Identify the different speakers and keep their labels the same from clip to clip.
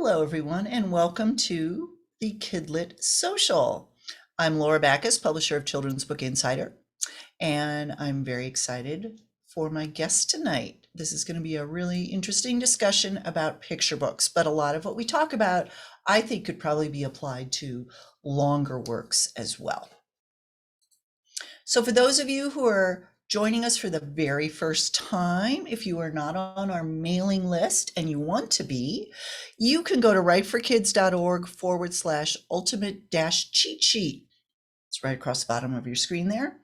Speaker 1: Hello, everyone, and welcome to the Kidlit Social. I'm Laura Backus, publisher of Children's Book Insider, and I'm very excited for my guest tonight. This is going to be a really interesting discussion about picture books, but a lot of what we talk about, I think, could probably be applied to longer works as well. So for those of you who are joining us for the very first time, if you are not on our mailing list and you want to be, you can go to writeforkids.org/ultimate-cheat sheet. It's right across the bottom of your screen there.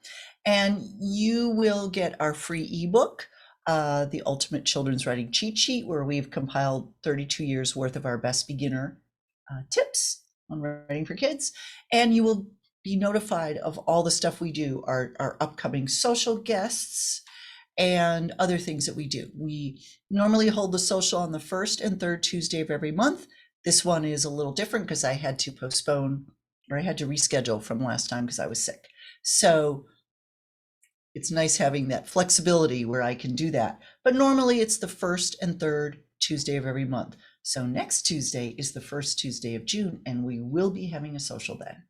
Speaker 1: And you will get our free ebook, the Ultimate Children's Writing Cheat Sheet, where we've compiled 32 years worth of our best beginner tips on writing for kids. And you will be notified of all the stuff we do, our upcoming social guests and other things that we do. We normally hold the social on the first and third Tuesday of every month. This one is a little different because I had to postpone, or I had to reschedule from last time because I was sick. So it's nice having that flexibility where I can do that. But normally it's the first and third Tuesday of every month. So next Tuesday is the first Tuesday of June, and we will be having a social then.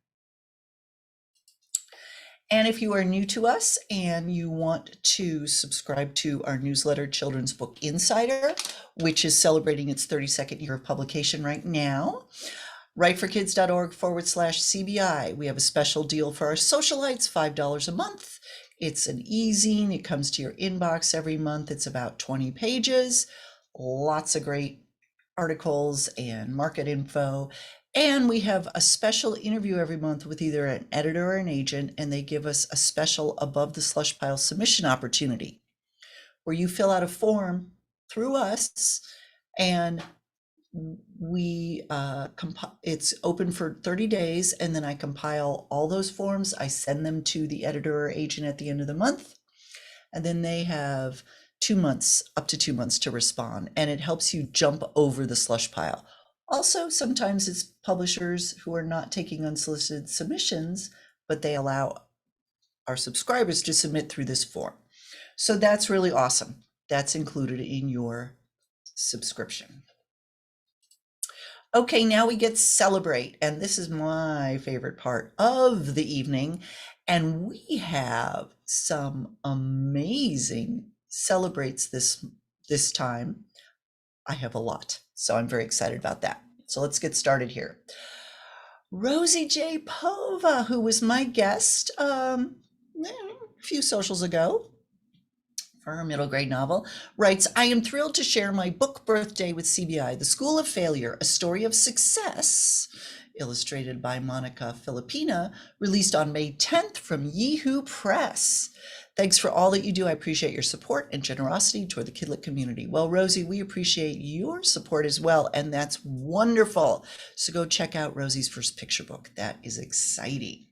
Speaker 1: And if you are new to us and you want to subscribe to our newsletter, Children's Book Insider, which is celebrating its 32nd year of publication right now, writeforkids.org/CBI. We have a special deal for our socialites, $5 a month. It's an e-zine. It comes to your inbox every month. It's about 20 pages, lots of great articles and market info. And we have a special interview every month with either an editor or an agent, and they give us a special above the slush pile submission opportunity where you fill out a form through us, and it's open for 30 days, and then I compile all those forms. I send them to the editor or agent at the end of the month, and then they have 2 months, up to 2 months to respond, and it helps you jump over the slush pile. Also, sometimes it's publishers who are not taking unsolicited submissions, but they allow our subscribers to submit through this form. So that's really awesome. That's included in your subscription. Okay, now we get to celebrate, and this is my favorite part of the evening. And we have some amazing celebrates this time. I have a lot, so I'm very excited about that. So let's get started here. Rosie J. Pova, who was my guest a few socials ago for her middle grade novel, writes, I am thrilled to share my book birthday with CBI, The School of Failure, A Story of Success, illustrated by Monica Filipina, released on May 10th from Yahoo Press. Thanks for all that you do. I appreciate your support and generosity toward the Kidlit community. Well, Rosie, we appreciate your support as well, and that's wonderful. So go check out Rosie's first picture book. That is exciting.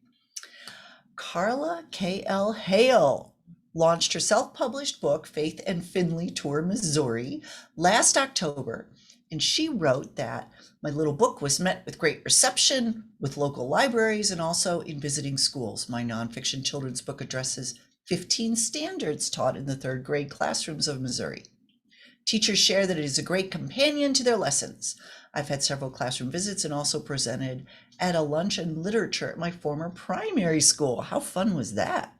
Speaker 1: Carla K.L. Hale launched her self-published book, Faith and Finley Tour Missouri, last October, and she wrote that my little book was met with great reception with local libraries and also in visiting schools. My nonfiction children's book addresses 15 standards taught in the third grade classrooms of Missouri. Teachers share that it is a great companion to their lessons. I've had several classroom visits and also presented at a lunch and literature at my former primary school. How fun was that?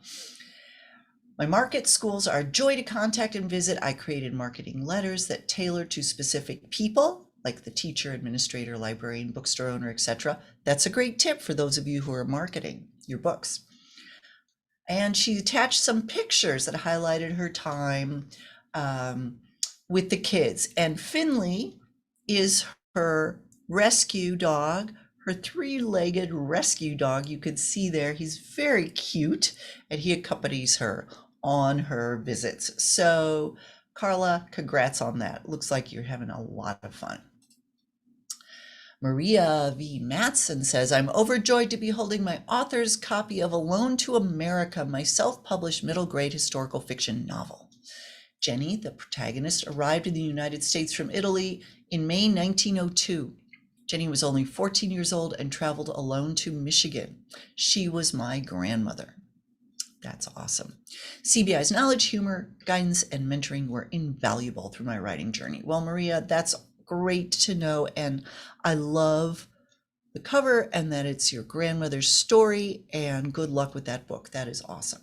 Speaker 1: My market schools are a joy to contact and visit. I created marketing letters that tailor to specific people, like the teacher, administrator, librarian, bookstore owner, etc. That's a great tip for those of you who are marketing your books. And she attached some pictures that highlighted her time with the kids. And Finley is her rescue dog, her three-legged rescue dog. You can see there, he's very cute, and he accompanies her on her visits. So Carla, congrats on that. Looks like you're having a lot of fun. Maria V. Matson says, I'm overjoyed to be holding my author's copy of Alone to America, my self-published middle grade historical fiction novel. Jenny, the protagonist, arrived in the United States from Italy in May 1902. Jenny was only 14 years old and traveled alone to Michigan. She was my grandmother. That's awesome. CBI's knowledge, humor, guidance, and mentoring were invaluable through my writing journey. Well, Maria, that's great to know. And I love the cover and that it's your grandmother's story. And good luck with that book. That is awesome.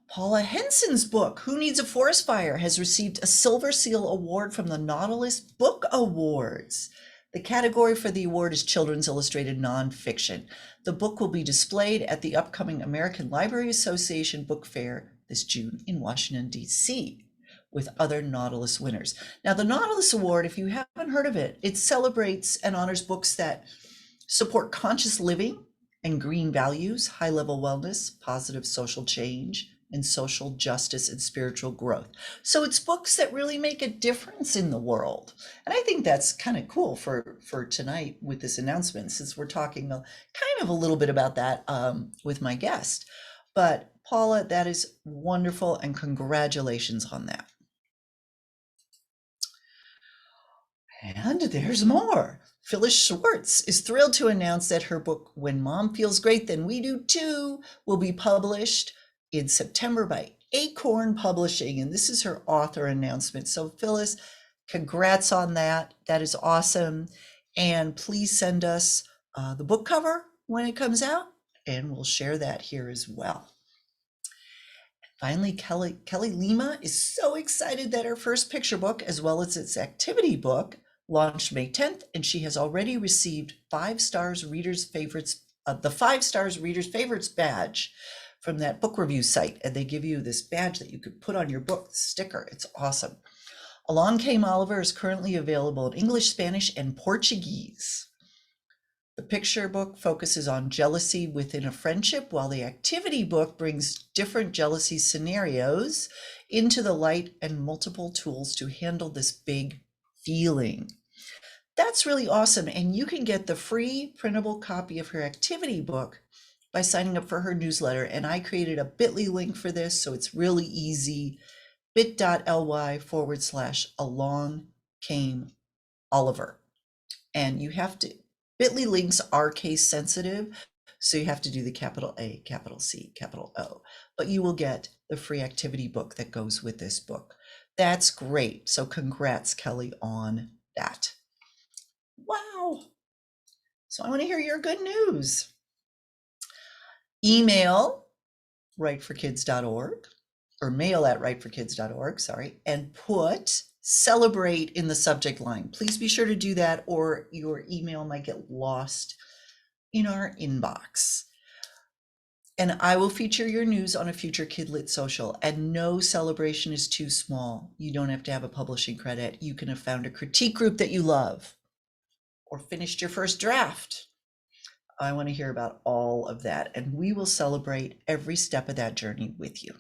Speaker 1: Paula Henson's book, Who Needs a Forest Fire, has received a Silver Seal Award from the Nautilus Book Awards. The category for the award is Children's Illustrated Nonfiction. The book will be displayed at the upcoming American Library Association Book Fair this June in Washington, D.C., with other Nautilus winners. Now, the Nautilus Award, if you haven't heard of it, it celebrates and honors books that support conscious living and green values, high-level wellness, positive social change, and social justice and spiritual growth. So it's books that really make a difference in the world. And I think that's kind of cool for tonight with this announcement, since we're talking kind of a little bit about that with my guest. But Paula, that is wonderful, and congratulations on that. And there's more. Phyllis Schwartz is thrilled to announce that her book, When Mom Feels Great, Then We Do Too, will be published in September by Acorn Publishing. And this is her author announcement. So Phyllis, congrats on that. That is awesome. And please send us the book cover when it comes out, and we'll share that here as well. Finally, Kelly Lima is so excited that her first picture book, as well as its activity book, launched May 10th, and she has already received 5 stars readers favorites, the 5 stars readers favorites badge from that book review site. And they give you this badge that you could put on your book sticker. It's awesome. Along Came Oliver is currently available in English, Spanish, and Portuguese. The picture book focuses on jealousy within a friendship, while the activity book brings different jealousy scenarios into the light and multiple tools to handle this big feeling. That's really awesome. And you can get the free printable copy of her activity book by signing up for her newsletter. And I created a bit.ly link for this, so it's really easy. bit.ly/along came Oliver. And you have to, bit.ly links are case sensitive, so you have to do the capital A, capital C, capital O, but you will get the free activity book that goes with this book. That's great. So congrats, Kelly, on that. Wow. So I want to hear your good news. Email rightforkids.org, or mail at rightforkids.org, sorry, and put celebrate in the subject line. Please be sure to do that, or your email might get lost in our inbox. And I will feature your news on a future Kidlit social. And no celebration is too small. You don't have to have a publishing credit. You can have found a critique group that you love, or finished your first draft. I want to hear about all of that, and we will celebrate every step of that journey with you.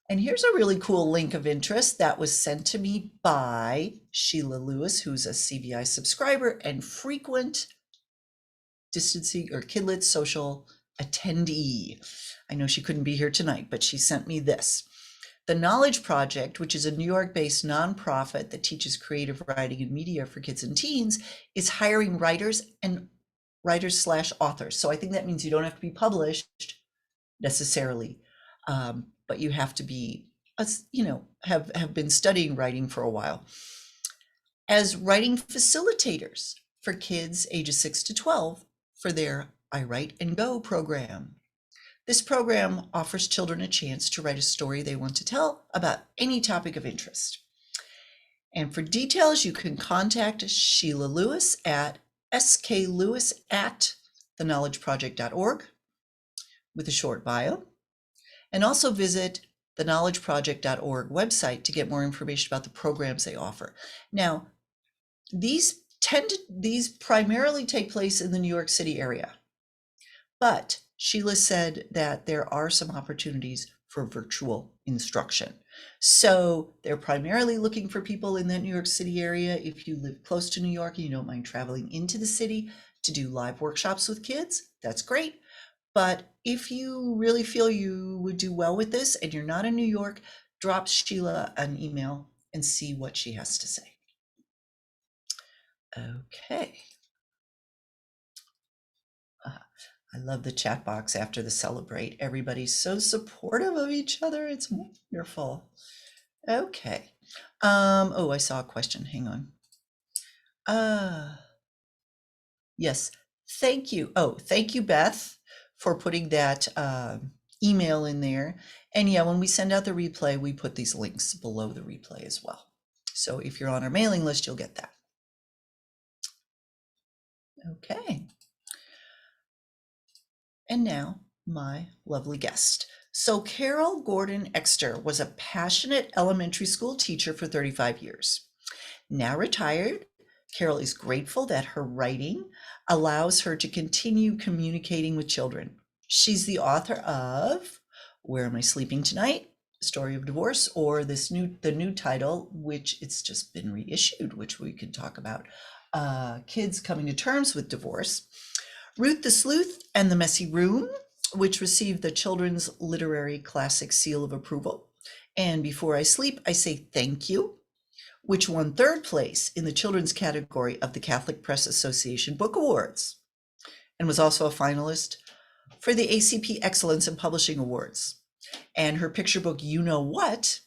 Speaker 1: And here's a really cool link of interest that was sent to me by Sheila Lewis, who's a CVI subscriber and frequent distancing or Kidlit social attendee. I know she couldn't be here tonight, but she sent me this. The Knowledge Project, which is a New York-based nonprofit that teaches creative writing and media for kids and teens, is hiring writers and writers/authors. So I think that means you don't have to be published necessarily, but you have to be, have been studying writing for a while, as writing facilitators for kids ages 6 to 12 for their I Write and Go program. This program offers children a chance to write a story they want to tell about any topic of interest. And for details, you can contact Sheila Lewis at sklewis@theknowledgeproject.org with a short bio, and also visit the knowledgeproject.org website to get more information about the programs they offer. Now, these primarily take place in the New York City area, but Sheila said that there are some opportunities for virtual instruction. So they're primarily looking for people in that New York City area. If you live close to New York and you don't mind traveling into the city to do live workshops with kids, that's great. But if you really feel you would do well with this and you're not in New York, drop Sheila an email and see what she has to say. Okay. I love the chat box after the celebrate. Everybody's so supportive of each other. It's wonderful. Okay. Oh, I saw a question. Hang on. Uh, yes. Thank you. Oh, thank you, Beth, for putting that email in there. And yeah, when we send out the replay, we put these links below the replay as well. So if you're on our mailing list, you'll get that. Okay. And now, my lovely guest. So, Carol Gordon Exter was a passionate elementary school teacher for 35 years. Now retired, Carol is grateful that her writing allows her to continue communicating with children. She's the author of Where Am I Sleeping Tonight? Story of Divorce, or the new title, which it's just been reissued, which we can talk about. Kids Coming to Terms with Divorce. Ruth the Sleuth and the Messy Room, which received the Children's Literary Classic Seal of Approval. And Before I Sleep, I Say Thank You, which won third place in the children's category of the Catholic Press Association Book Awards, and was also a finalist for the ACP Excellence in Publishing Awards. And her picture book, You Know What,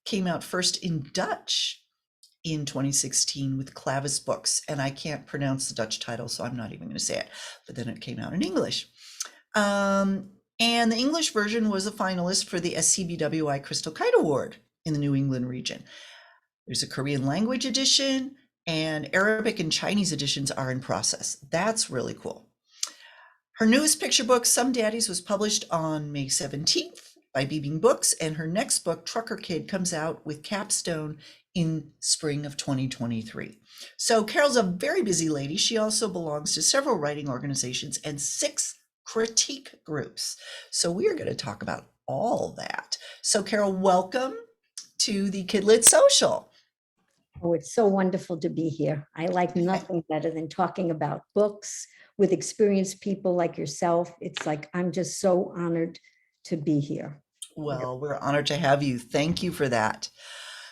Speaker 1: came out first in Dutch in 2016 with Clavis Books. And I can't pronounce the Dutch title, so I'm not even going to say it. But then it came out in English. And the English version was a finalist for the SCBWI Crystal Kite Award in the New England region. There's a Korean language edition, and Arabic and Chinese editions are in process. That's really cool. Her newest picture book, Some Daddies, was published on May 17th by Beebing Books, and her next book, Trucker Kid, comes out with Capstone in spring of 2023. So Carol's a very busy lady. She also belongs to several writing organizations and 6 critique groups. So we are going to talk about all that. So Carol, welcome to the Kidlit Social.
Speaker 2: Oh, it's so wonderful to be here. I like nothing better than talking about books with experienced people like yourself. It's like, I'm just so honored to be here.
Speaker 1: Well, we're honored to have you. Thank you for that.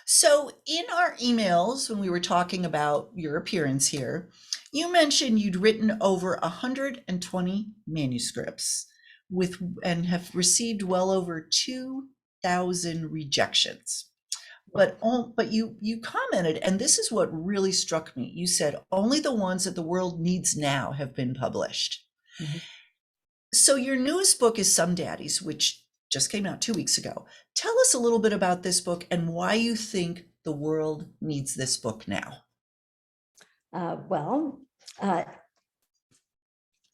Speaker 1: So in our emails, when we were talking about your appearance here, you mentioned you'd written over 120 manuscripts and have received well over 2,000 rejections. But you commented, and this is what really struck me. You said only the ones that the world needs now have been published.
Speaker 2: Mhm.
Speaker 1: So your newest book is Some Daddies, which just came out 2 weeks ago. Tell us a little bit about this book and why you think the world needs this book now.
Speaker 2: Well,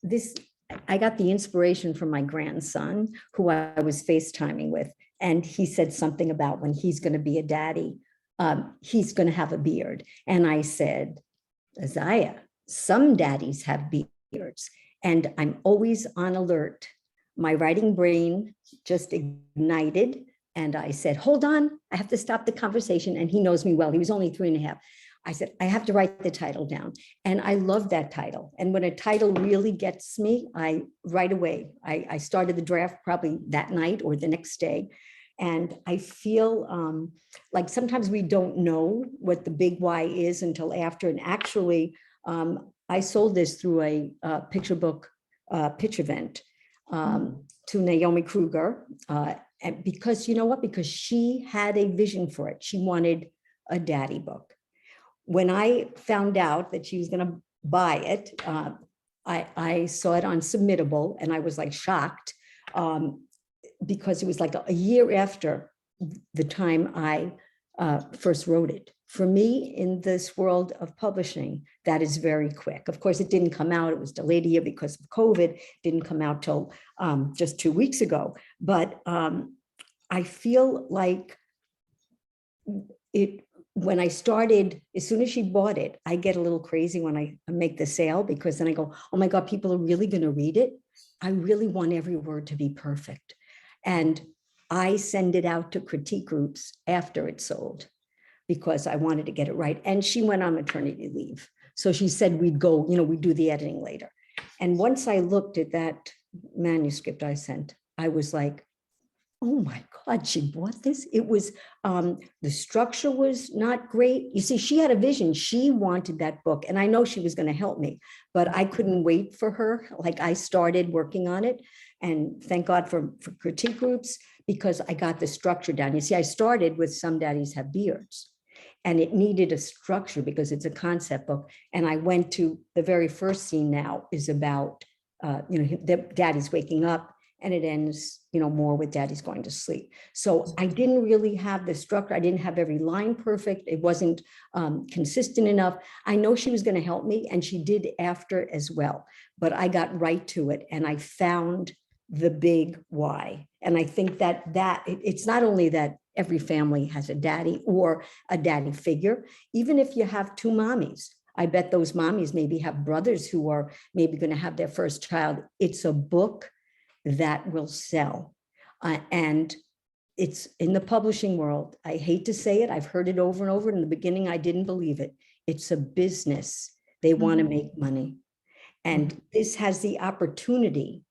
Speaker 2: this I got the inspiration from my grandson, who I was FaceTiming with, and he said something about when he's going to be a daddy, he's going to have a beard. And I said, Isaiah, some daddies have beards, and I'm always on alert. My writing brain just ignited, and I said, hold on, I have to stop the conversation. And he knows me well. He was only 3.5. I said, I have to write the title down. And I love that title. And when a title really gets me, I right away, I started the draft probably that night or the next day. And I feel like sometimes we don't know what the big why is until after. And actually, I sold this through a picture book pitch event to Naomi Kruger. And because you know what? Because she had a vision for it. She wanted a daddy book. When I found out that she was going to buy it, I saw it on Submittable, and I was like shocked because it was like a year after the time I first wrote it. For me, in this world of publishing, that is very quick. Of course, it didn't come out. It was delayed a year because of COVID. It didn't come out till just 2 weeks ago. But I feel like when I started, as soon as she bought it, I get a little crazy when I make the sale, because then I go, oh my God, people are really going to read it. I really want every word to be perfect. And I send it out to critique groups after it's sold because I wanted to get it right. And she went on maternity leave. So she said we'd go, we'd do the editing later. And once I looked at that manuscript I sent, I was like, oh my God, she bought this. It was, the structure was not great. You see, she had a vision. She wanted that book. And I know she was going to help me, but I couldn't wait for her. Like I started working on it. And thank God for critique groups, because I got the structure down. You see, I started with Some Daddies Have Beards, and it needed a structure because it's a concept book. And I went to the very first scene now is about, the daddy's waking up, and it ends, more with daddy's going to sleep. So I didn't really have the structure. I didn't have every line perfect. It wasn't consistent enough. I know she was going to help me, and she did after as well, but I got right to it, and I found the big why. And I think that it's not only that every family has a daddy or a daddy figure, even if you have two mommies. I bet those mommies maybe have brothers who are maybe going to have their first child. It's a book that will sell. And it's in the publishing world. I hate to say it. I've heard it over and over. In the beginning, I didn't believe it. It's a business. They want to make money. And this has the opportunity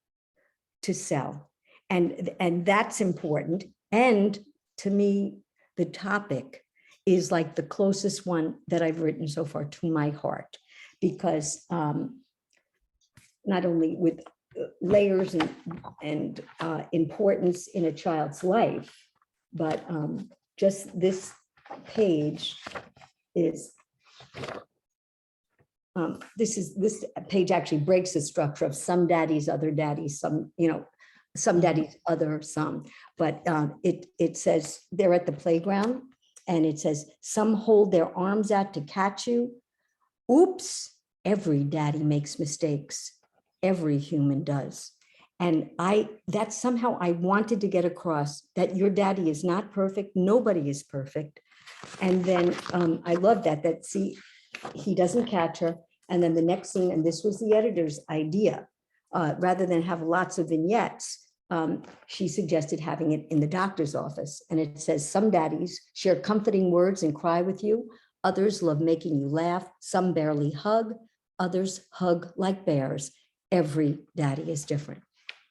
Speaker 2: to sell. And that's important. And to me, the topic is like the closest one that I've written so far to my heart, because not only with layers and importance in a child's life, but just this page is, this page actually breaks the structure of some daddies, other daddies, some daddies, other some. But it says they're at the playground, and it says, some hold their arms out to catch you. Oops, every daddy makes mistakes. Every human does. And that somehow I wanted to get across that your daddy is not perfect. Nobody is perfect. And then I love that see, he doesn't catch her. And then the next scene, and this was the editor's idea, rather than have lots of vignettes, she suggested having it in the doctor's office. And it says, some daddies share comforting words and cry with you. Others love making you laugh. Some barely hug. Others hug like bears. Every daddy is different.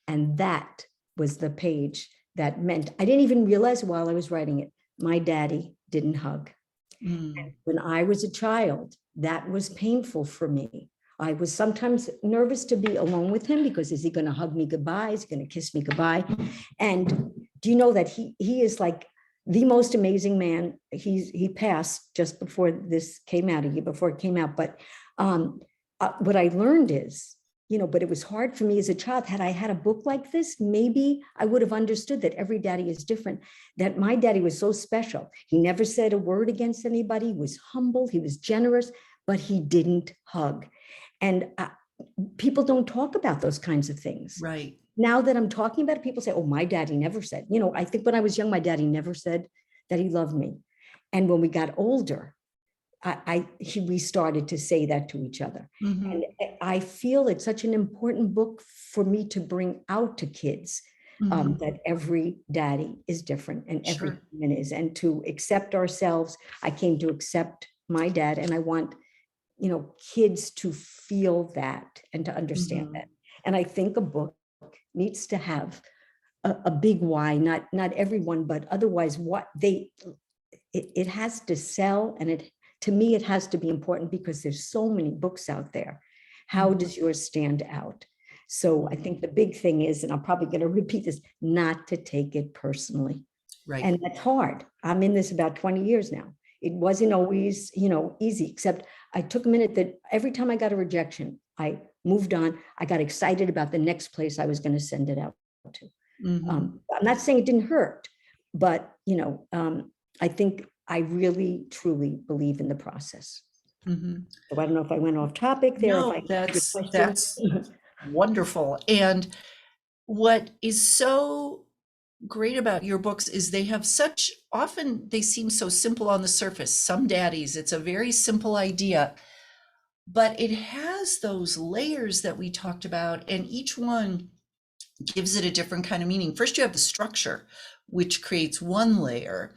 Speaker 2: And that was the page that meant, I didn't even realize while I was writing it, my daddy didn't hug. When I was a child, that was painful for me. I was sometimes nervous to be alone with him, because is he going to hug me goodbye? Is he going to kiss me goodbye? And do you know that he is like the most amazing man? He passed just before this came out, a year before it came out. But what I learned is, but it was hard for me as a child. Had I had a book like this, maybe I would have understood that every daddy is different, that my daddy was so special. He never said a word against anybody, he was humble, he was generous, but he didn't hug. And people don't talk about those kinds of things.
Speaker 1: Right.
Speaker 2: Now that I'm talking about it, people say, oh, my daddy never said, I think when I was young, my daddy never said that he loved me. And when we got older, we started to say that to each other. And I feel it's such an important book for me to bring out to kids, that every daddy is different and every human is, and to accept ourselves. I came to accept my dad, and I want, kids to feel that and to understand that. And I think a book needs to have a big why, not everyone, but otherwise it has to sell, and to me, it has to be important because there's so many books out there. How does yours stand out? So I think the big thing is, and I'm probably going to repeat this, not to take it personally.
Speaker 1: Right.
Speaker 2: And that's hard. I'm in this about 20 years now. It wasn't always, easy, except I took a minute that every time I got a rejection, I moved on. I got excited about the next place I was going to send it out to. I'm not saying it didn't hurt, but, I think I really, truly believe in the process. So I don't know if I went off topic there.
Speaker 1: No, that's wonderful. And what is so great about your books is they have often they seem so simple on the surface. Some Daddies, it's a very simple idea, but it has those layers that we talked about, and each one gives it a different kind of meaning. First, you have the structure, which creates one layer,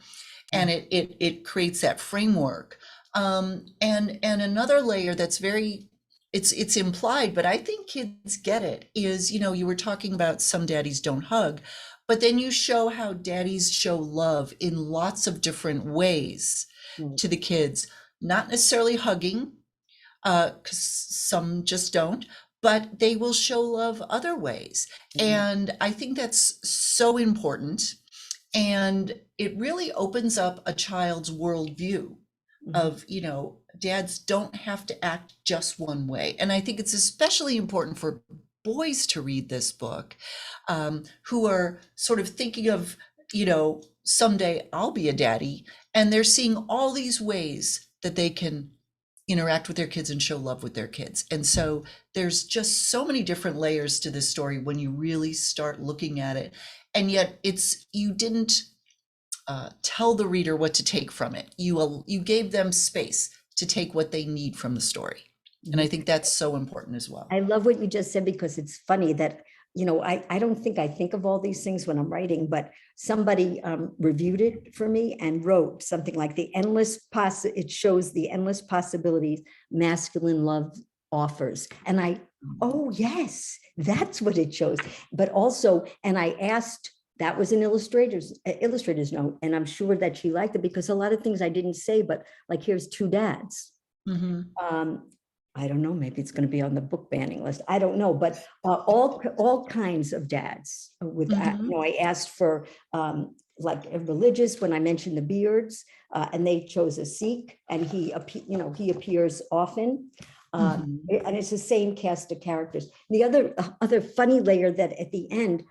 Speaker 1: and it creates that framework. And another layer that's it's implied, but I think kids get it, is, you were talking about some daddies don't hug, but then you show how daddies show love in lots of different ways to the kids, not necessarily hugging, because some just don't, but they will show love other ways. And I think that's so important. And it really opens up a child's worldview
Speaker 2: Mhm.
Speaker 1: of, dads don't have to act just one way. And I think it's especially important for boys to read this book, who are sort of thinking of, someday I'll be a daddy. And they're seeing all these ways that they can interact with their kids and show love with their kids. And so there's just so many different layers to this story when you really start looking at it. And yet you didn't tell the reader what to take from it. You gave them space to take what they need from the story. And I
Speaker 2: Mhm.
Speaker 1: think that's so important as well.
Speaker 2: I love what you just said, because it's funny that, I don't think I think of all these things when I'm writing, but somebody reviewed it for me and wrote something like it shows the endless possibilities masculine love offers. And oh yes, that's what it shows. But also, and I asked, that was an illustrator's note, and I'm sure that she liked it, because a lot of things I didn't say, but like, here's two dads.
Speaker 1: Mm-hmm.
Speaker 2: Um, I don't know, maybe it's going to be on the book banning list. I don't know, but all kinds of dads with,
Speaker 1: Mm-hmm.
Speaker 2: I asked for like a religious when I mentioned the beards, and they chose a Sikh, and he appears often.
Speaker 1: Mm-hmm.
Speaker 2: And it's the same cast of characters. The other funny layer that at the end,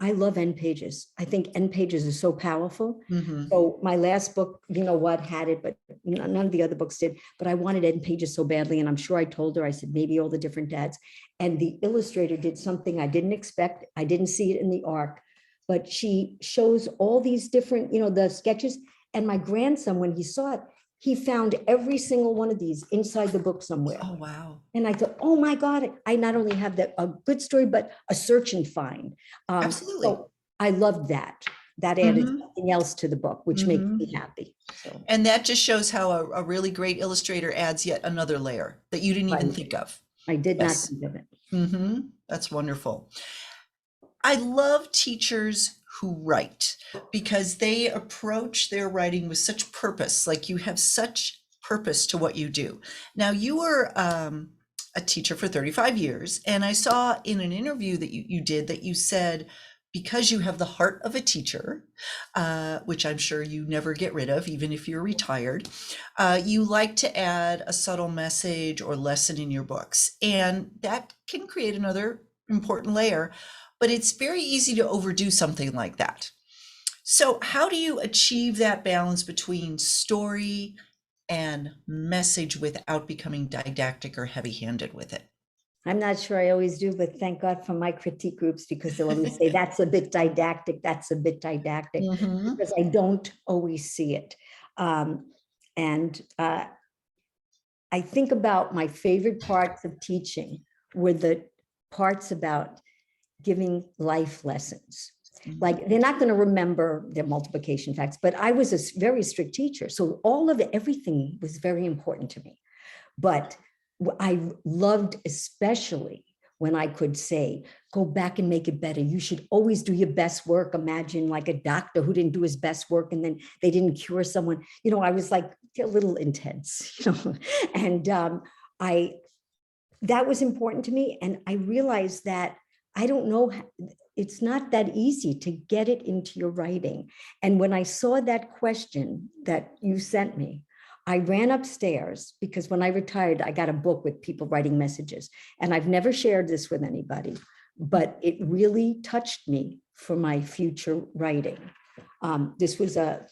Speaker 2: I love end pages. I think end pages are so powerful.
Speaker 1: Mm-hmm.
Speaker 2: So my last book, had it, but none of the other books did. But I wanted end pages so badly, and I'm sure I told her. I said maybe all the different dads. And the illustrator did something I didn't expect. I didn't see it in the arc, but she shows all these different, the sketches. And my grandson, when he saw it, he found every single one of these inside the book somewhere.
Speaker 1: Oh, wow.
Speaker 2: And I thought, oh my God, I not only have a good story, but a search and find.
Speaker 1: Absolutely.
Speaker 2: So I loved that. That added
Speaker 1: Mm-hmm.
Speaker 2: something else to the book, which makes
Speaker 1: Mm-hmm.
Speaker 2: me happy. So,
Speaker 1: And that just shows how a really great illustrator adds yet another layer that you didn't even
Speaker 2: right.
Speaker 1: think of.
Speaker 2: I did not
Speaker 1: Yes.
Speaker 2: think of it.
Speaker 1: Mm-hmm. That's wonderful. I love teachers who write because they approach their writing with such purpose. Like, you have such purpose to what you do. Now, you were a teacher for 35 years, and I saw in an interview that you did that you said, because you have the heart of a teacher, which I'm sure you never get rid of, even if you're retired, you like to add a subtle message or lesson in your books. And that can create another important layer, but it's very easy to overdo something like that. So, how do you achieve that balance between story and message without becoming didactic or heavy handed with it?
Speaker 2: I'm not sure I always do, but thank God for my critique groups, because they'll always say that's a bit didactic, that's a bit didactic,
Speaker 1: Mm-hmm.
Speaker 2: because I don't always see it. And I think about my favorite parts of teaching were the parts about giving life lessons. Like, they're not going to remember their multiplication facts, but I was a very strict teacher. So everything was very important to me. But I loved especially when I could say, go back and make it better. You should always do your best work. Imagine like a doctor who didn't do his best work and then they didn't cure someone. I was like a little intense, and I that was important to me. And I realized that I don't know, it's not that easy to get it into your writing. And when I saw that question that you sent me, I ran upstairs, because when I retired, I got a book with people writing messages. And I've never shared this with anybody, but it really touched me for my future writing. This was a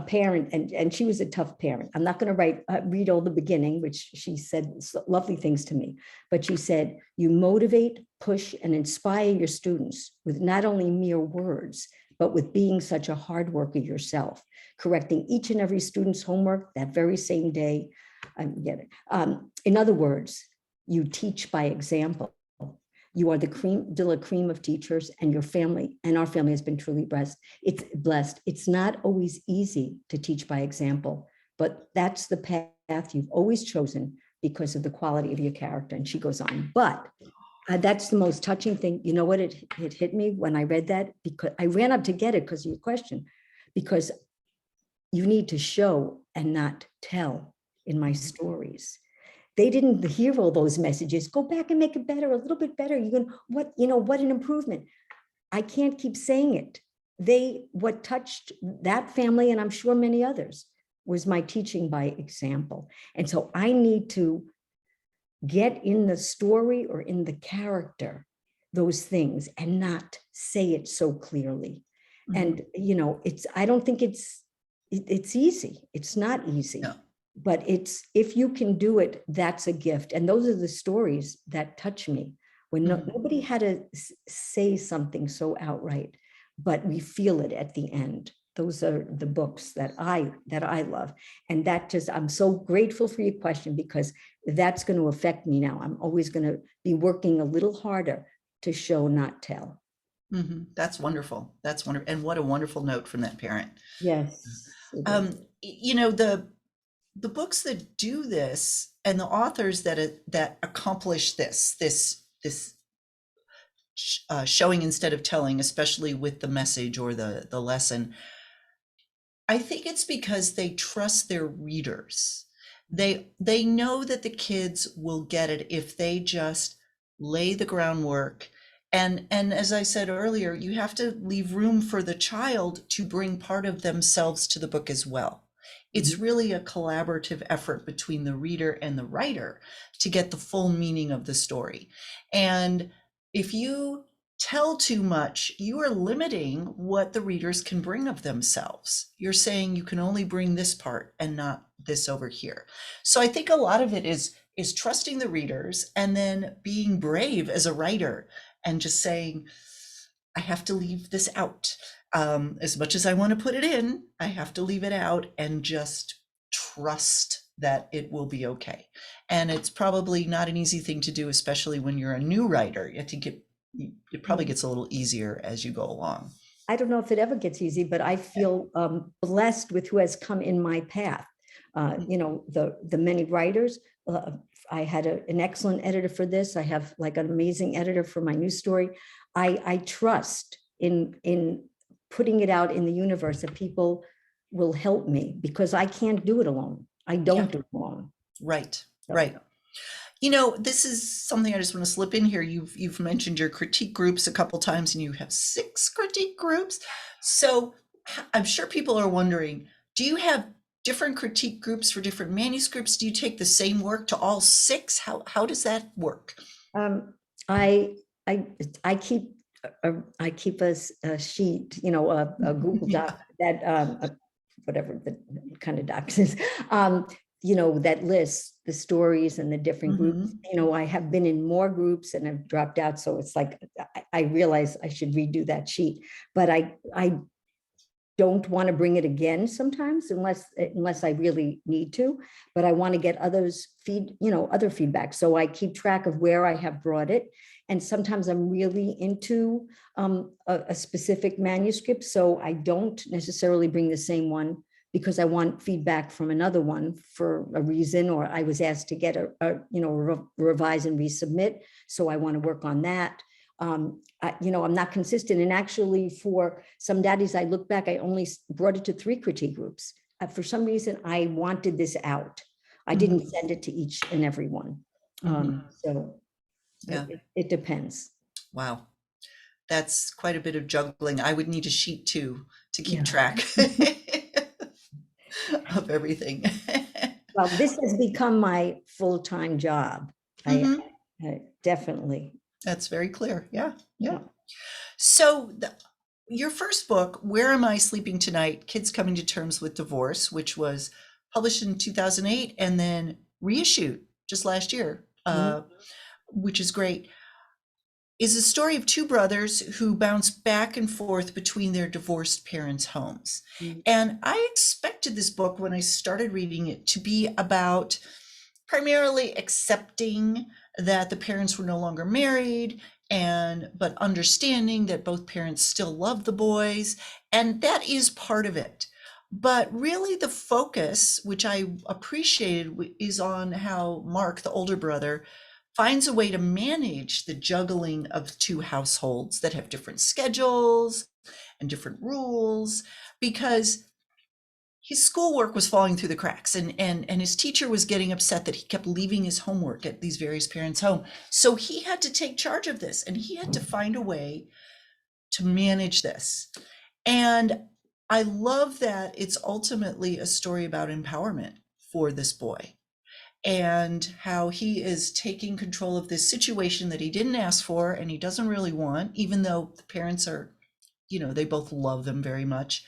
Speaker 2: parent, and she was a tough parent. I'm not going to read all the beginning, which she said lovely things to me, but she said, you motivate, push, and inspire your students with not only mere words, but with being such a hard worker yourself, correcting each and every student's homework that very same day. I get it. In other words, you teach by example. You are the cream de la cream of teachers, and your family and our family has been truly blessed. It's blessed. It's not always easy to teach by example, but that's the path you've always chosen because of the quality of your character. And she goes on, but that's the most touching thing. You know what? It hit me when I read that, because I ran up to get it because of your question, because you need to show and not tell in my stories. they didn't hear all those messages. Go back and make it better, a little bit better. You can, what an improvement. I can't keep saying it. What touched that family, and I'm sure many others, was my teaching by example. And so I need to get in the story or in the character those things and not say it so clearly.
Speaker 1: Mhm.
Speaker 2: And, I don't think it's easy. It's not easy.
Speaker 1: No.
Speaker 2: But if you can do it, that's a gift. And those are the stories that touch me, when nobody had to say something so outright, but we feel it at the end. Those are the books that I love. And I'm so grateful for your question, because that's going to affect me now. I'm always going to be working a little harder to show, not tell.
Speaker 1: That's wonderful. That's wonderful. And what a wonderful note from that parent.
Speaker 2: Yes. It is.
Speaker 1: The books that do this and the authors that accomplish this showing instead of telling, especially with the message or the lesson, I think it's because they trust their readers. They know that the kids will get it if they just lay the groundwork. And as I said earlier, you have to leave room for the child to bring part of themselves to the book as well. It's really a collaborative effort between the reader and the writer to get the full meaning of the story. And if you tell too much, you are limiting what the readers can bring of themselves. You're saying you can only bring this part and not this over here. So I think a lot of it is trusting the readers and then being brave as a writer and just saying, I have to leave this out. As much as I want to put it in, I have to leave it out and just trust that it will be okay. And it's probably not an easy thing to do, especially when you're a new writer. I think it probably gets a little easier as you go along.
Speaker 2: I don't know if it ever gets easy, but I feel blessed with who has come in my path. The many writers. I had an excellent editor for this. I have like an amazing editor for my new story. I trust in putting it out in the universe that people will help me, because I can't do it alone. I don't do it alone.
Speaker 1: Right,
Speaker 2: So.
Speaker 1: right. This is something I just want to slip in here. You've mentioned your critique groups a couple times, and you have 6 critique groups. So I'm sure people are wondering, do you have different critique groups for different manuscripts? Do you take the same work to all 6? How does that work?
Speaker 2: I keep a sheet, a Google Doc that whatever the kind of docs is, that lists the stories and the different groups. I have been in more groups and I've dropped out. So it's like, I realize I should redo that sheet, but I don't want to bring it again sometimes unless I really need to, but I want to get other feedback. So I keep track of where I have brought it. And sometimes I'm really into a specific manuscript. So I don't necessarily bring the same one because I want feedback from another one for a reason, or I was asked to get revise and resubmit. So I want to work on that. I'm not consistent. And actually for Some Daddies, I look back, I only brought it to 3 critique groups. For some reason, I wanted this out. I didn't send it to each and every one. So
Speaker 1: Yeah.
Speaker 2: it depends.
Speaker 1: Wow. That's quite a bit of juggling. I would need a sheet too to keep track of everything.
Speaker 2: Well, this has become my full-time job. I definitely.
Speaker 1: That's very clear. Yeah. So your first book, Where Am I Sleeping Tonight? Kids Coming to Terms with Divorce, which was published in 2008 and then reissued just last year, which is great, is a story of 2 brothers who bounce back and forth between their divorced parents' homes. And I expected this book, when I started reading it, to be about primarily accepting that the parents were no longer married, but understanding that both parents still love the boys, and that is part of it. But really the focus, which I appreciated, is on how Mark, the older brother, finds a way to manage the juggling of 2 households that have different schedules and different rules, because his schoolwork was falling through the cracks, and his teacher was getting upset that he kept leaving his homework at these various parents' home. So he had to take charge of this, and he had to find a way to manage this. And I love that it's ultimately a story about empowerment for this boy, and how he is taking control of this situation that he didn't ask for and he doesn't really want, even though the parents are, they both love them very much.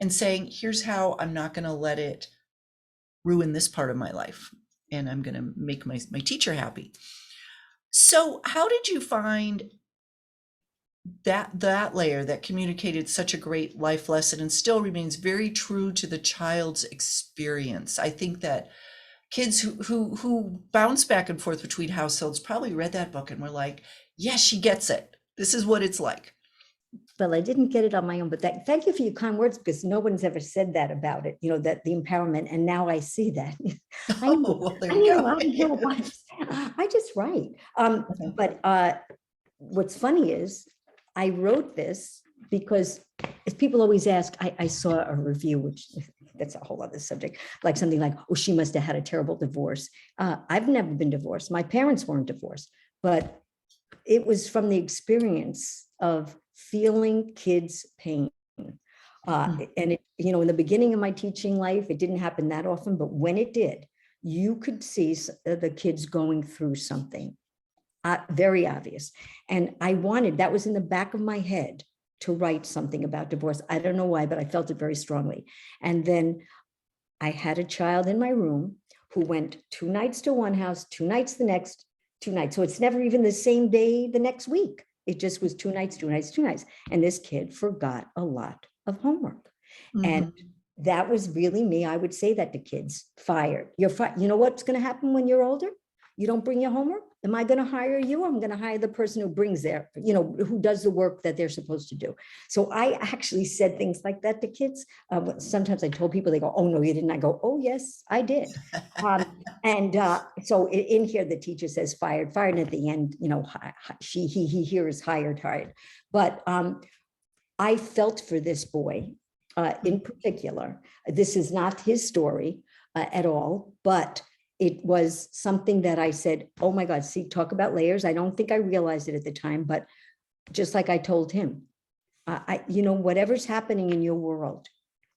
Speaker 1: And saying, here's how I'm not going to let it ruin this part of my life. And I'm going to make my teacher happy. So how did you find that layer that communicated such a great life lesson and still remains very true to the child's experience? I think that kids who bounce back and forth between households probably read that book and were like, yes, she gets it. This is what it's like.
Speaker 2: Well, I didn't get it on my own, but thank you for your kind words, because no one's ever said that about it, that the empowerment. And now I see that. I
Speaker 1: Oh,
Speaker 2: know,
Speaker 1: well, there
Speaker 2: I
Speaker 1: you
Speaker 2: know,
Speaker 1: go.
Speaker 2: I just write. But what's funny is I wrote this because if people always ask, I saw a review, which that's a whole other subject, like something like, oh, she must have had a terrible divorce. I've never been divorced. My parents weren't divorced, but it was from the experience of feeling kids' pain. And it, in the beginning of my teaching life, it didn't happen that often, but when it did, you could see the kids going through something very obvious. And that was in the back of my head to write something about divorce. I don't know why, but I felt it very strongly. And then I had a child in my room who went 2 nights to one house, 2 nights the next, 2 nights. So it's never even the same day the next week. It just was 2 nights, 2 nights, 2 nights. And this kid forgot a lot of homework. And that was really me. I would say that to kids: fired. You're fired. You know what's going to happen when you're older? You don't bring your homework. Am I going to hire you? I'm going to hire the person who brings who does the work that they're supposed to do. So I actually said things like that to kids. Sometimes I told people, they go, oh, no, you didn't. I go, oh, yes, I did. So in here, the teacher says fired, and at the end, he here is hired. But I felt for this boy in particular. This is not his story at all, but it was something that I said, oh my God, see, talk about layers. I don't think I realized it at the time, but just like I told him, whatever's happening in your world,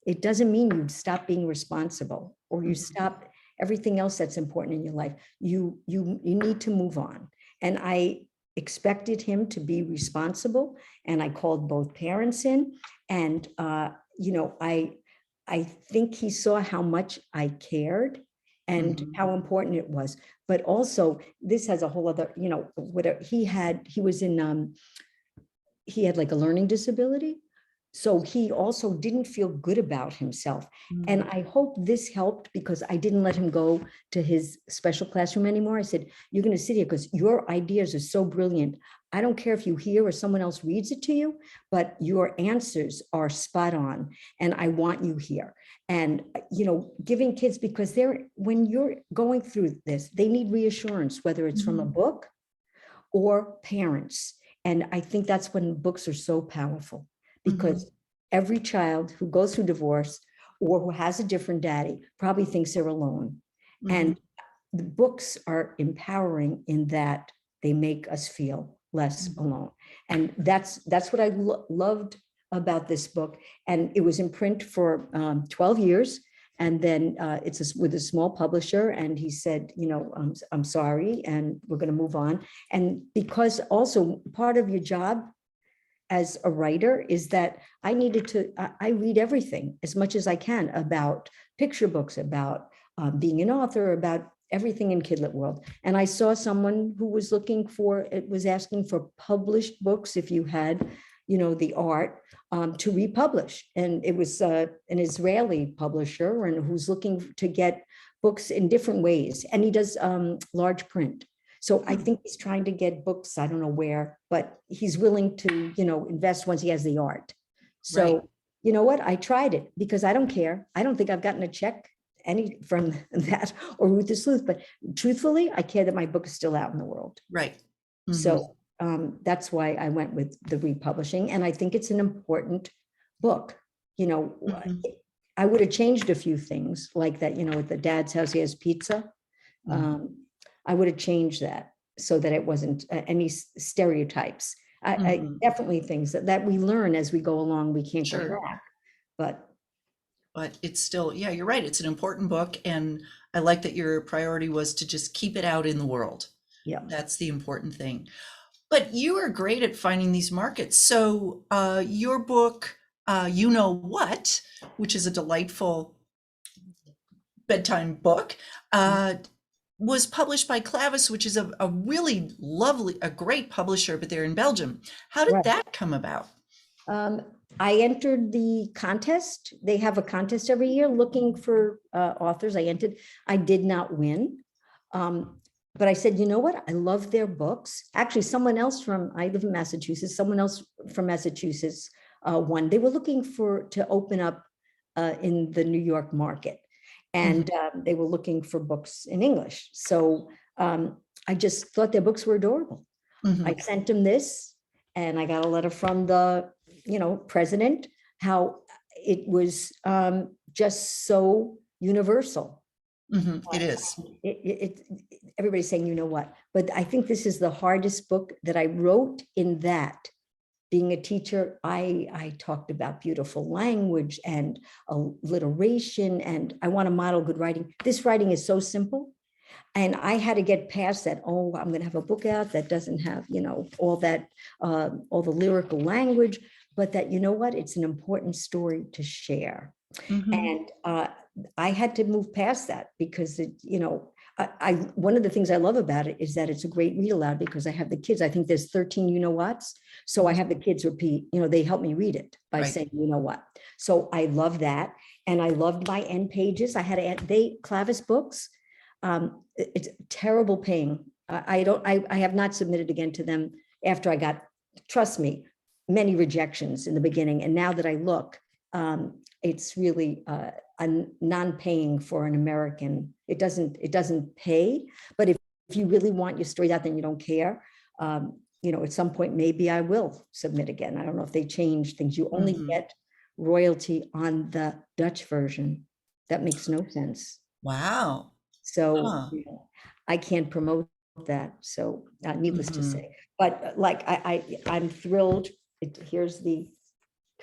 Speaker 2: it doesn't mean you stop being responsible or you stop everything else that's important in your life. You need to move on. And I expected him to be responsible. And I called both parents in, and I think he saw how much I cared and how important it was. But also, this has a whole other, whatever he had like a learning disability. So he also didn't feel good about himself. And I hope this helped, because I didn't let him go to his special classroom anymore. I said, you're going to sit here because your ideas are so brilliant. I don't care if you hear or someone else reads it to you, but your answers are spot on. And I want you here. And, giving kids, because when you're going through this, they need reassurance, whether it's from a book or parents. And I think that's when books are so powerful, because every child who goes through divorce or who has a different daddy probably thinks they're alone. And the books are empowering in that they make us feel less alone. And that's what I loved about this book. And it was in print for 12 years. And then it's with a small publisher. And he said, I'm sorry, and we're going to move on. And because also part of your job as a writer is that I read everything as much as I can about picture books, about being an author, about everything in kidlit world. And I saw someone who was asking for published books, if you had, the art to republish. And it was an Israeli publisher, and who's looking to get books in different ways. And he does large print. So I think he's trying to get books, I don't know where, but he's willing to, invest once he has the art. So, you know what? I tried it because I don't care. I don't think I've gotten a check from that or Ruth the Sleuth, but truthfully, I care that my book is still out in the world.
Speaker 1: Right.
Speaker 2: So that's why I went with the republishing. And I think it's an important book. I would have changed a few things like that, at the dad's house, he has pizza. I would have changed that so that it wasn't any stereotypes. I
Speaker 1: Mhm.
Speaker 2: definitely things that we learn as we go along, we can't go
Speaker 1: Sure.
Speaker 2: back, but
Speaker 1: But it's still, yeah, you're right. It's an important book. And I like that your priority was to just keep it out in the world.
Speaker 2: yeah.
Speaker 1: That's the important thing. But you are great at finding these markets. So your book, You Know What, which is a delightful bedtime book, was published by Clavis, which is a really lovely, a great publisher, but they're in Belgium. How did
Speaker 2: Right.
Speaker 1: that come about?
Speaker 2: Um, I entered the contest. They have a contest every year looking for authors. I entered. I did not win. But I said, you know what? I love their books. Actually, I live in Massachusetts, someone else from Massachusetts won. They were looking to open up in the New York market. And they were looking for books in English. So I just thought their books were adorable. I
Speaker 1: Mhm.
Speaker 2: sent them this, and I got a letter from the president, how it was just so universal.
Speaker 1: Mhm. It is.
Speaker 2: Everybody's saying, you know what, but I think this is the hardest book that I wrote. In that, being a teacher, I talked about beautiful language and alliteration, and I want to model good writing. This writing is so simple, and I had to get past that. Oh, I'm going to have a book out that doesn't have all that all the lyrical language, but that, you know what, it's an important story to share.
Speaker 1: Mhm.
Speaker 2: And I had to move past that because I one of the things I love about it is that it's a great read aloud, because I have the kids. I think there's 13 you know what's. So I have the kids repeat, they help me read it by
Speaker 1: Right.
Speaker 2: saying, you know what. So I love that. And I loved my end pages. I had Clavis books. It's terrible paying. I have not submitted again to them after I got, trust me, many rejections in the beginning. And now that I look, it's really a non-paying for an American. It doesn't pay, but if you really want your story out there and you don't care, at some point, maybe I will submit again. I don't know if they change things. You only
Speaker 1: Mhm.
Speaker 2: get royalty on the Dutch version. That makes no sense.
Speaker 1: Wow.
Speaker 2: So
Speaker 1: Huh.
Speaker 2: I can't promote that. So needless to
Speaker 1: Mhm.
Speaker 2: say, but like I'm thrilled. Here's the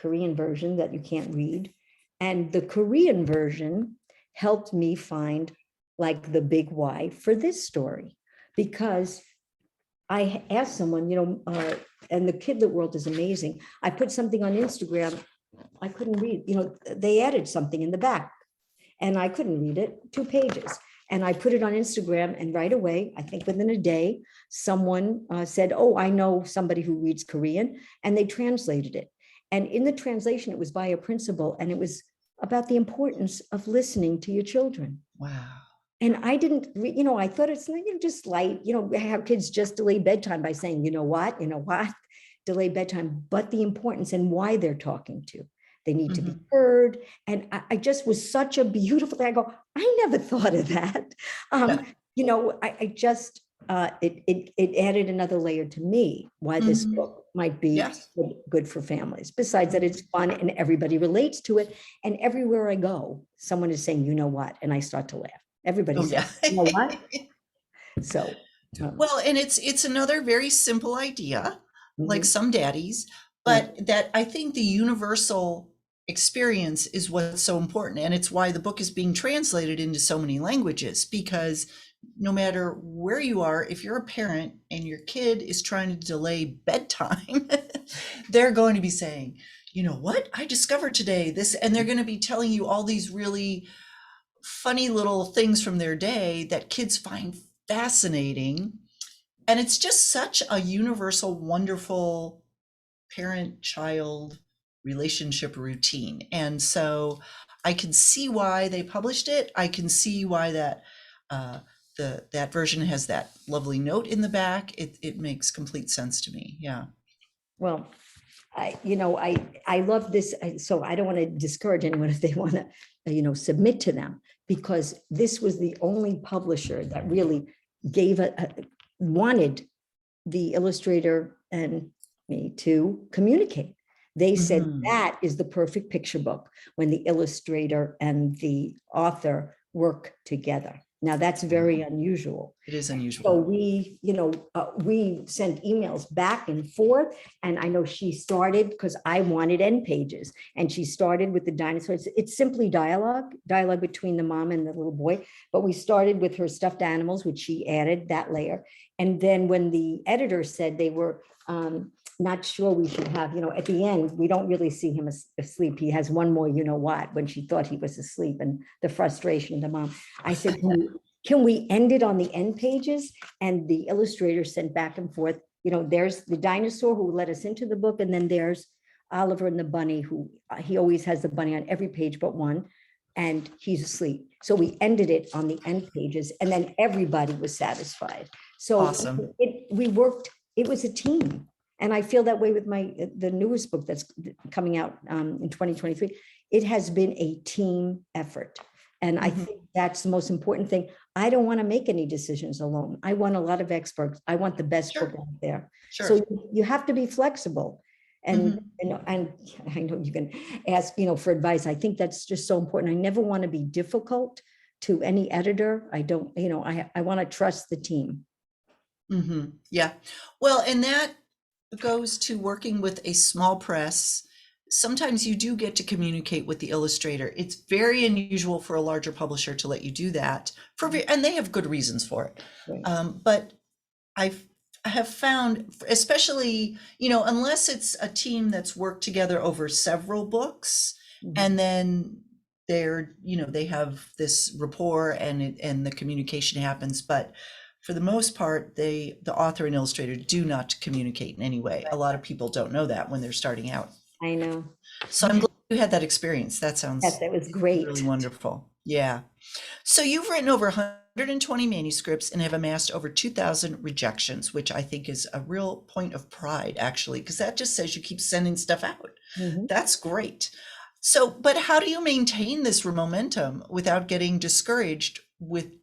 Speaker 2: Korean version that you can't read. And the Korean version helped me find like the big why for this story, because I asked someone, and the kidlit world is amazing. I put something on Instagram. I couldn't read, they added something in the back and I couldn't read it, 2 pages. And I put it on Instagram, and right away, I think within a day, someone said, oh, I know somebody who reads Korean, and they translated it. And in the translation, it was by a principal, and it was about the importance of listening to your children.
Speaker 1: Wow.
Speaker 2: And I didn't, I thought it's just light, have kids just delay bedtime by saying, you know what, delay bedtime, but the importance and why they're talking to. They need to be
Speaker 1: Mhm.
Speaker 2: heard. And I just was such a beautiful thing. I go, I never thought of that.
Speaker 1: Yeah.
Speaker 2: I just, it added another layer to me why this
Speaker 1: Mhm.
Speaker 2: book might be
Speaker 1: Yes.
Speaker 2: good for families, besides that it's
Speaker 1: Mhm.
Speaker 2: fun and everybody relates to it. And everywhere I go, someone is saying, you know what? And I start to laugh. Everybody
Speaker 1: Oh,
Speaker 2: says,
Speaker 1: yeah.
Speaker 2: you know what? So,
Speaker 1: Well, and it's another very simple idea, like
Speaker 2: mhm,
Speaker 1: Some Daddies,
Speaker 2: yeah.
Speaker 1: but that I think the universal experience is what's so important, and it's why the book is being translated into so many languages, because no matter where you are, if you're a parent and your kid is trying to delay bedtime, they're going to be saying, "You know what? I discovered today this," and they're going to be telling you all these really funny little things from their day that kids find fascinating. And it's just such a universal, wonderful parent child relationship routine. And so I can see why they published it. I can see why uh, that version has that lovely note in the back. It makes complete sense to me. Yeah.
Speaker 2: Well, I love this. So I don't want to discourage anyone if they want to, submit to them, because this was the only publisher that really wanted the illustrator and me to communicate. They said
Speaker 1: Mhm.
Speaker 2: that is the perfect picture book when the illustrator and the author work together. Now that's very unusual.
Speaker 1: It is
Speaker 2: So
Speaker 1: unusual.
Speaker 2: we sent emails back and forth. And I know she started because I wanted end pages. And she started with the dinosaurs. It's simply dialogue between the mom and the little boy. But we started with her stuffed animals, which she added that layer. And then when the editor said they were not sure we should have, at the end, we don't really see him asleep. He has one more, what, when she thought he was asleep and the frustration of the mom. I said, can we end it on the end pages? And the illustrator sent back and forth, there's the dinosaur who let us into the book. And then there's Oliver and the bunny who he always has the bunny on every page but one. And he's asleep. So we ended it on the end pages and then everybody was satisfied. So
Speaker 1: Awesome.
Speaker 2: we worked, it was a team. And I feel that way with the newest book that's coming out in 2023. It has been a team effort. And I think that's the most important thing. I don't want to make any decisions alone. I want a lot of experts. I want the best book
Speaker 1: Sure.
Speaker 2: out there.
Speaker 1: Sure.
Speaker 2: So you have to be flexible. And, and I know you can ask, for advice. I think that's just so important. I never want to be difficult to any editor. I don't, I want to trust the team.
Speaker 1: Yeah. Well, and that goes to working with a small press. Sometimes you do get to communicate with the illustrator. It's very unusual for a larger publisher to let you do that and they have good reasons for it.
Speaker 2: Right.
Speaker 1: But I have found, especially, unless it's a team that's worked together over several books, and then they have this rapport and the communication happens. But for the most part, the author and illustrator do not communicate in any way. A lot of people don't know that when they're starting out.
Speaker 2: I know.
Speaker 1: So I'm glad you had that experience. That
Speaker 2: Yes,
Speaker 1: sounds
Speaker 2: that was
Speaker 1: really
Speaker 2: great.
Speaker 1: wonderful. Yeah. So you've written over 120 manuscripts and have amassed over 2,000 rejections, which I think is a real point of pride, actually, because that just says you keep sending stuff out.
Speaker 2: Mhm.
Speaker 1: That's great. So, but how do you maintain this momentum without getting discouraged with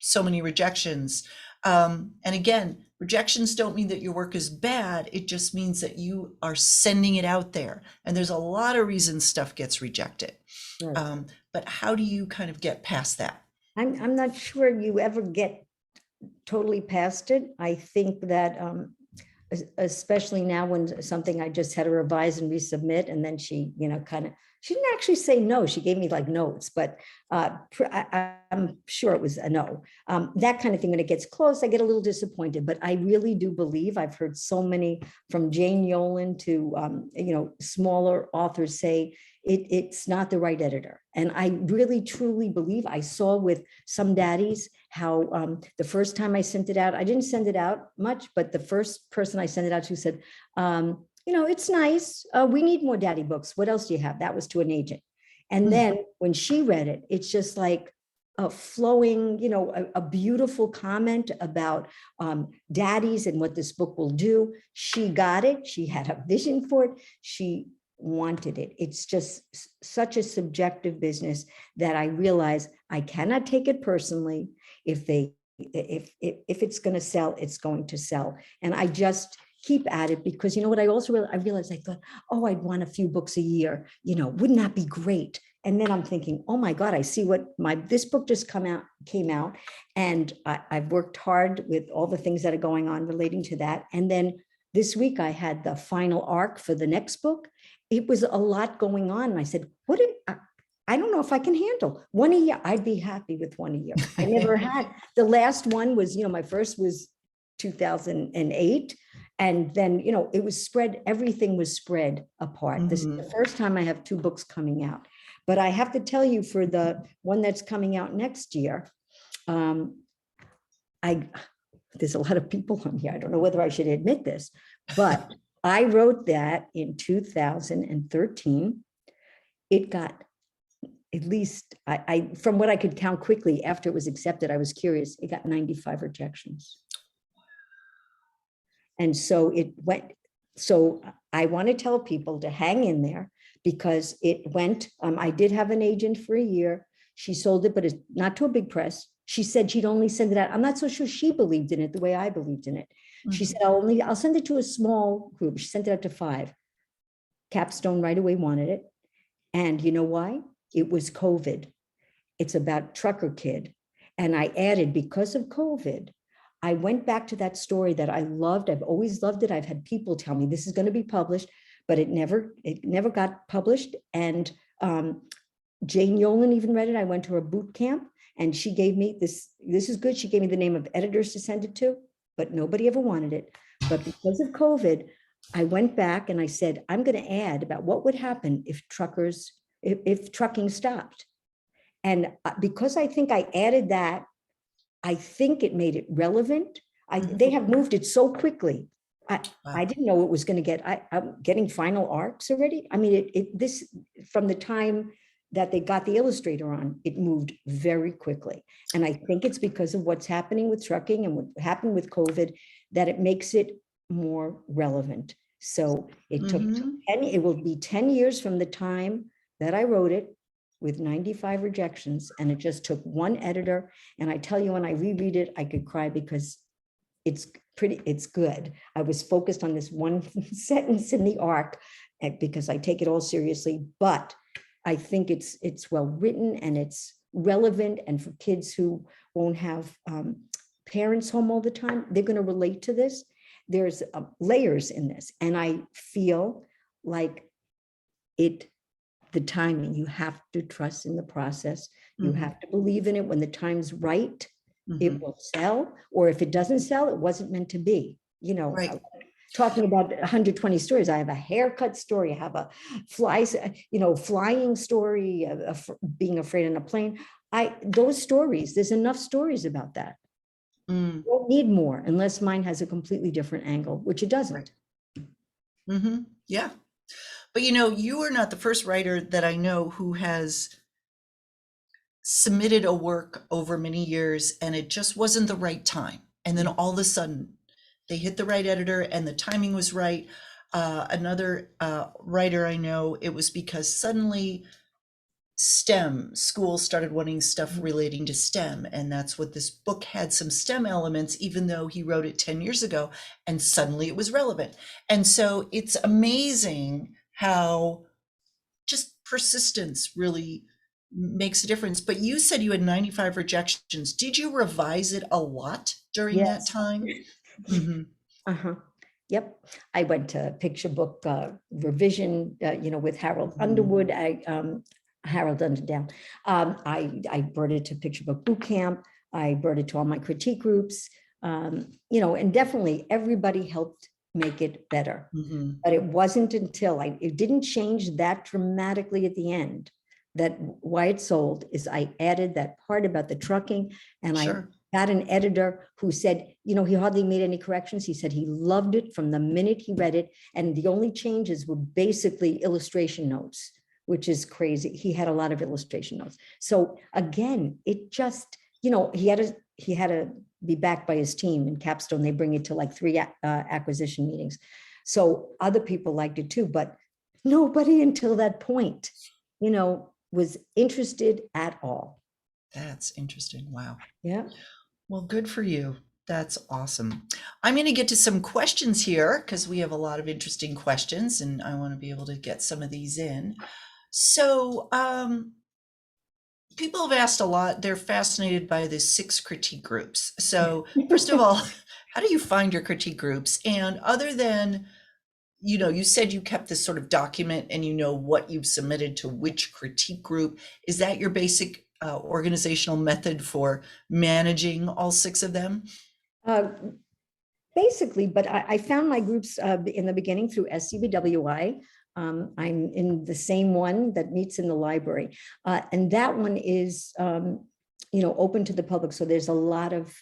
Speaker 1: so many rejections? And again, rejections don't mean that your work is bad. It just means that you are sending it out there. And there's a lot of reasons stuff gets rejected.
Speaker 2: Right.
Speaker 1: But how do you kind of get past that?
Speaker 2: I'm not sure you ever get totally past it. I think that especially now when something I just had to revise and resubmit, and then she, she didn't actually say no. She gave me like notes, but I'm sure it was a no. That kind of thing. When it gets close, I get a little disappointed. But I really do believe I've heard so many, from Jane Yolen to smaller authors, say it's not the right editor. And I really truly believe, I saw with Some Daddies how the first time I sent it out, I didn't send it out much, but the first person I sent it out to said, it's nice. We need more daddy books. What else do you have? That was to an agent. And then when she read it, it's just like a flowing, a beautiful comment about daddies and what this book will do. She got it. She had a vision for it. She wanted it. It's just such a subjective business that I realize I cannot take it personally. If it's going to sell, it's going to sell. And I just keep at it, because what I also realized, I thought, oh, I'd want a few books a year, wouldn't that be great? And then I'm thinking, oh my God, I see what this book just came out, and I've worked hard with all the things that are going on relating to that. And then this week I had the final arc for the next book. It was a lot going on. And I said, I don't know if I can handle one a year. I'd be happy with one a year. I never had. The last one was, my first was 2008. And then, it was spread, everything was spread apart. This is the first time I have two books coming out. But I have to tell you, for the one that's coming out next year, there's a lot of people on here. I don't know whether I should admit this, but I wrote that in 2013. It got, at least I from what I could count quickly after it was accepted, I was curious, it got 95 rejections. And so it went, so I want to tell people to hang in there, because it went, I did have an agent for a year. She sold it, but it's not to a big press. She said she'd only send it out. I'm not so sure she believed in it the way I believed in it. She said, I'll send it to a small group. She sent it out to 5. Capstone right away wanted it. And you know why? It was COVID. It's about Trucker Kid. And I added, because of COVID, I went back to that story that I loved. I've always loved it. I've had people tell me this is going to be published, but it never got published. And Jane Yolen even read it. I went to her boot camp and she gave me this. This is good. She gave me the name of editors to send it to, but nobody ever wanted it. But because of COVID, I went back and I said, I'm going to add about what would happen if trucking stopped. And because I think I added that, I think it made it relevant. They have moved it so quickly. I
Speaker 1: Wow.
Speaker 2: didn't know it was going to get, I'm getting final arcs already. I mean, this, from the time that they got the illustrator on, it moved very quickly. And I think it's because of what's happening with trucking and what happened with COVID, that it makes it more relevant. So it took, it will be 10 years from the time that I wrote it, with 95 rejections, and it just took one editor. And I tell you, when I reread it, I could cry because it's good. I was focused on this one sentence in the arc because I take it all seriously, but I think it's well written and it's relevant. And for kids who won't have parents home all the time, they're going to relate to this. There's layers in this. And I feel like the timing, you have to trust in the process. You have to believe in it. When the time's right, it will sell. Or if it doesn't sell, it wasn't meant to be. You know,
Speaker 1: Right.
Speaker 2: talking about 120 stories. I have a haircut story. I have a flying story, being afraid in a plane. Those stories, there's enough stories about that. You don't need more unless mine has a completely different angle, which it doesn't.
Speaker 1: Right. Yeah. But you are not the first writer that I know who has submitted a work over many years and it just wasn't the right time. And then all of a sudden they hit the right editor and the timing was right. Another writer I know, it was because suddenly STEM schools started wanting stuff relating to STEM. And that's what this book had, some STEM elements, even though he wrote it 10 years ago, and suddenly it was relevant. And so it's amazing how just persistence really makes a difference. But you said you had 95 rejections. Did you revise it a lot during that
Speaker 2: Yes.
Speaker 1: time?
Speaker 2: Yep. I went to picture book revision, with Harold Underwood. Harold Underdown. I brought it to picture book boot camp. I brought it to all my critique groups. And definitely everybody helped make it better. But it wasn't until it didn't change that dramatically at the end, that why it sold is I added that part about the trucking, and
Speaker 1: Sure.
Speaker 2: I got an editor who said, he hardly made any corrections. He said he loved it from the minute he read it. And the only changes were basically illustration notes, which is crazy. He had a lot of illustration notes. So again, it just, he had to be backed by his team. In Capstone, they bring it to like 3 acquisition meetings. So other people liked it too, but nobody until that point, was interested at all.
Speaker 1: That's interesting. Wow.
Speaker 2: Yeah.
Speaker 1: Well, good for you. That's awesome. I'm going to get to some questions here because we have a lot of interesting questions and I want to be able to get some of these in. So, people have asked a lot. They're fascinated by the 6 critique groups. So, first of all, how do you find your critique groups? And other than, you said you kept this sort of document and what you've submitted to which critique group. Is that your basic organizational method for managing all 6 of them?
Speaker 2: Basically, but I found my groups in the beginning through SCBWI. I'm in the same one that meets in the library. And that one is, open to the public. So there's a lot of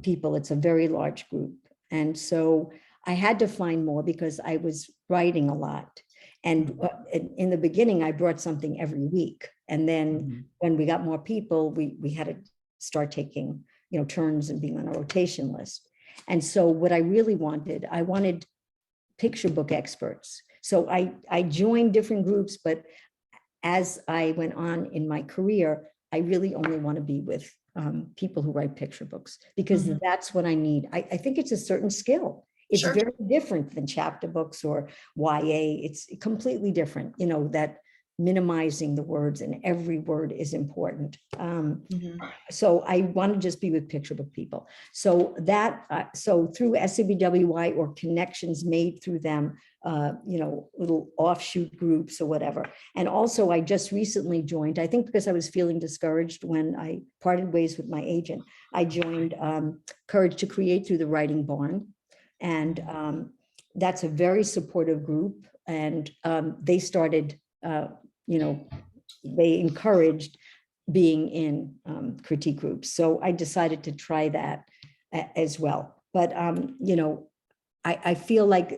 Speaker 2: people. It's a very large group. And so I had to find more because I was writing a lot. And in the beginning, I brought something every week. And then when we got more people, we had to start taking, turns and being on a rotation list. And so what I really wanted, I wanted picture book experts. So I joined different groups, but as I went on in my career, I really only want to be with people who write picture books because that's what I need. I think it's a certain skill. It's
Speaker 1: Sure.
Speaker 2: very different than chapter books or YA. It's completely different, that minimizing the words and every word is important.
Speaker 1: Mhm.
Speaker 2: So I want to just be with picture book people. So so through SCBWI or connections made through them, little offshoot groups or whatever. And also I just recently joined, I think because I was feeling discouraged when I parted ways with my agent, I joined Courage to Create through the Writing Barn. And that's a very supportive group. And they started, they encouraged being in critique groups. So I decided to try that as well. But, I feel like,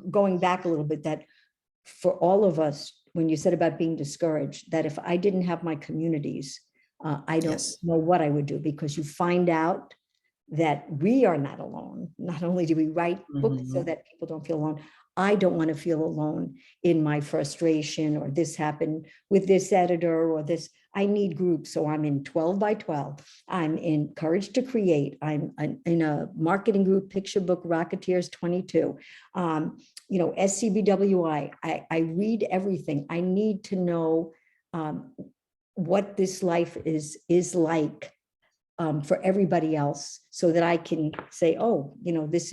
Speaker 2: going back a little bit, that for all of us, when you said about being discouraged, that if I didn't have my communities, I don't
Speaker 1: Yes.
Speaker 2: know what I would do, because you find out that we are not alone. Not only do we write books so
Speaker 1: Mhm.
Speaker 2: that people don't feel alone, I don't want to feel alone in my frustration, or this happened with this editor or this. I need groups. So I'm in 12 by 12. I'm in Courage to Create. I'm in a marketing group, Picture Book Rocketeers 22. SCBWI. I read everything. I need to know what this life is like for everybody else, so that I can say, oh, this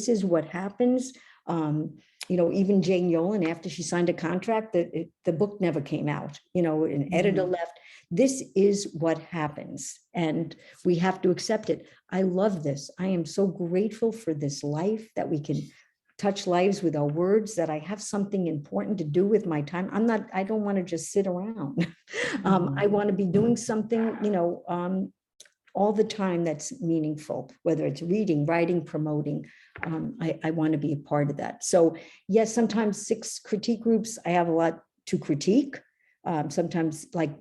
Speaker 2: is what happens. Even Jane Yolen, after she signed a contract, the book never came out, an editor
Speaker 1: Mhm.
Speaker 2: left. This is what happens, and we have to accept it. I love this. I am so grateful for this life, that we can touch lives with our words, that I have something important to do with my time. I don't want to just sit around. I
Speaker 1: Mhm.
Speaker 2: want to be doing something, all the time that's meaningful, whether it's reading, writing, promoting. I want to be a part of that. So yes, sometimes 6 critique groups, I have a lot to critique. Sometimes, like,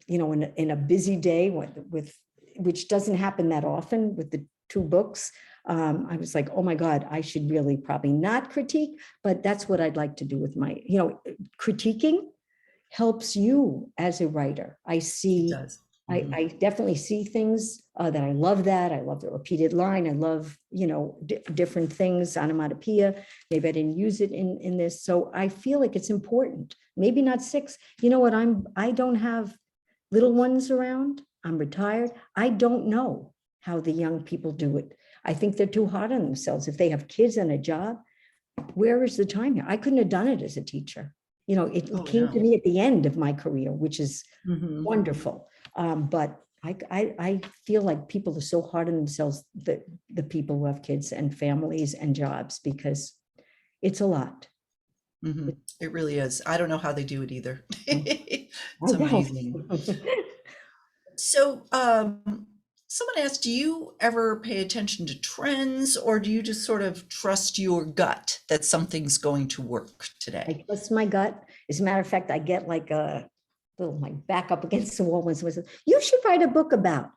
Speaker 2: in a busy day with which doesn't happen that often with the 2 books, I was like, oh my God, I should really probably not critique, but that's what I'd like to do with my, critiquing helps you as a writer.
Speaker 1: It does. Mhm.
Speaker 2: I definitely see things that I love. That I love the repeated line. I love, different things, onomatopoeia. Maybe I didn't use it in this. So I feel like it's important. Maybe not 6. You know what? I don't have little ones around. I'm retired. I don't know how the young people do it. I think they're too hard on themselves. If they have kids and a job, where is the time here? I couldn't have done it as a teacher. It
Speaker 1: Oh,
Speaker 2: came to
Speaker 1: no.
Speaker 2: me at the end of my career, which is
Speaker 1: Mhm.
Speaker 2: wonderful. But I feel like people are so hard on themselves, the people who have kids and families and jobs, because it's a lot.
Speaker 1: Mhm. It really is. I don't know how they do it either.
Speaker 2: I
Speaker 1: It's
Speaker 2: don't.
Speaker 1: amazing. So, someone asked, do you ever pay attention to trends, or do you just sort of trust your gut that something's going to work
Speaker 2: I
Speaker 1: today?
Speaker 2: trust my gut. As a matter of fact, I get like a little my back up against the wall when someone says, "You should write a book about."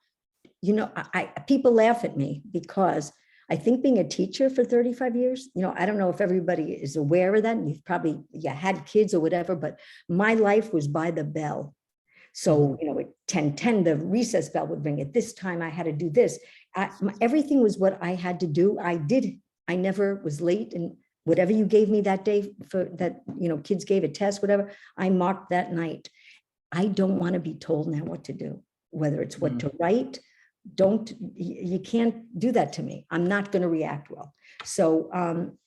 Speaker 2: People laugh at me, because I think being a teacher for 35 years, I don't know if everybody is aware of that. You've probably had kids or whatever, but my life was by the bell. So,
Speaker 1: Mhm.
Speaker 2: at 10:10, the recess bell would ring. At this time, I had to do this. Everything was what I had to do. I did. I never was late. And whatever you gave me that day for that, kids gave a test, whatever, I marked that night. I don't want to be told now what to do, whether it's what
Speaker 1: Mm.
Speaker 2: to write. You can't do that to me. I'm not going to react well. So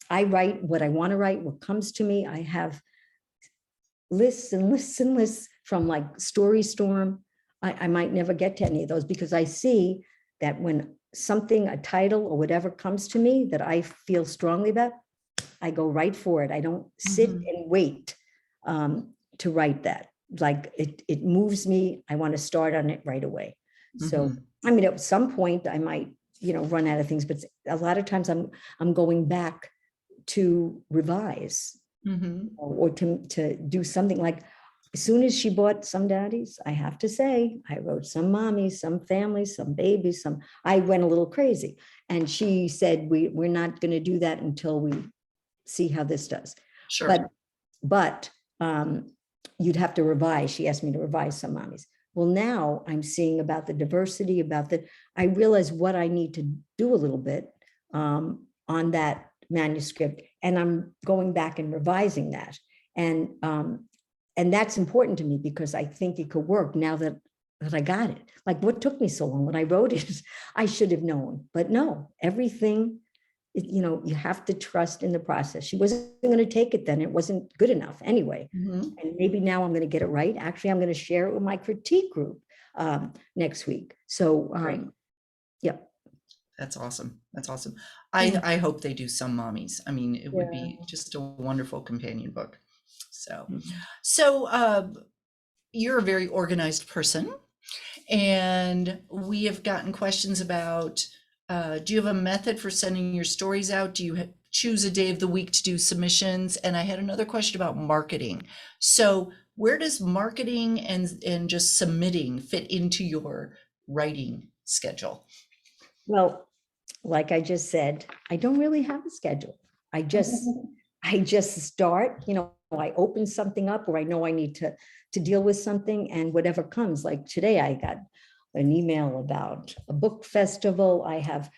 Speaker 2: I write what I want to write, what comes to me. I have lists and lists and lists from like Story Storm. I might never get to any of those, because I see that when something, a title or whatever comes to me that I feel strongly about, I go right for it. I don't sit
Speaker 1: Mhm.
Speaker 2: and wait to write that. Like it moves me. I want to start on it right away. So,
Speaker 1: Mhm.
Speaker 2: I mean, at some point I might, run out of things, but a lot of times I'm going back to revise,
Speaker 1: Mhm.
Speaker 2: or to do something. Like, as soon as she bought Some Daddies, I have to say, I wrote some mommies, some families, some babies, I went a little crazy. And she said, we're not going to do that until we see how this does.
Speaker 1: Sure.
Speaker 2: But you'd have to revise. She asked me to revise some mommies. Well, now I'm seeing about the diversity, I realize what I need to do a little bit on that manuscript, and I'm going back and revising that. And that's important to me because I think it could work now that I got it. Like, what took me so long when I wrote it? I should have known, but no, everything, you have to trust in the process. She wasn't going to take it then. It wasn't good enough anyway.
Speaker 1: Mm-hmm.
Speaker 2: And maybe now I'm going to get it right. Actually, I'm going to share it with my critique group next week. So,
Speaker 1: Great.
Speaker 2: yeah.
Speaker 1: That's awesome. That's awesome.
Speaker 2: Yeah.
Speaker 1: I hope they do Some Mommies. I mean, it would
Speaker 2: Yeah.
Speaker 1: be just a wonderful companion book. So,
Speaker 2: Mhm.
Speaker 1: so you're a very organized person, and we have gotten questions about, do you have a method for sending your stories out? Do you choose a day of the week to do submissions? And I had another question about marketing. So where does marketing and just submitting fit into your writing schedule?
Speaker 2: Well, like I just said, I don't really have a schedule. I just start, I open something up, or I know I need to deal with something, and whatever comes. Like today, I got an email about a book festival. I have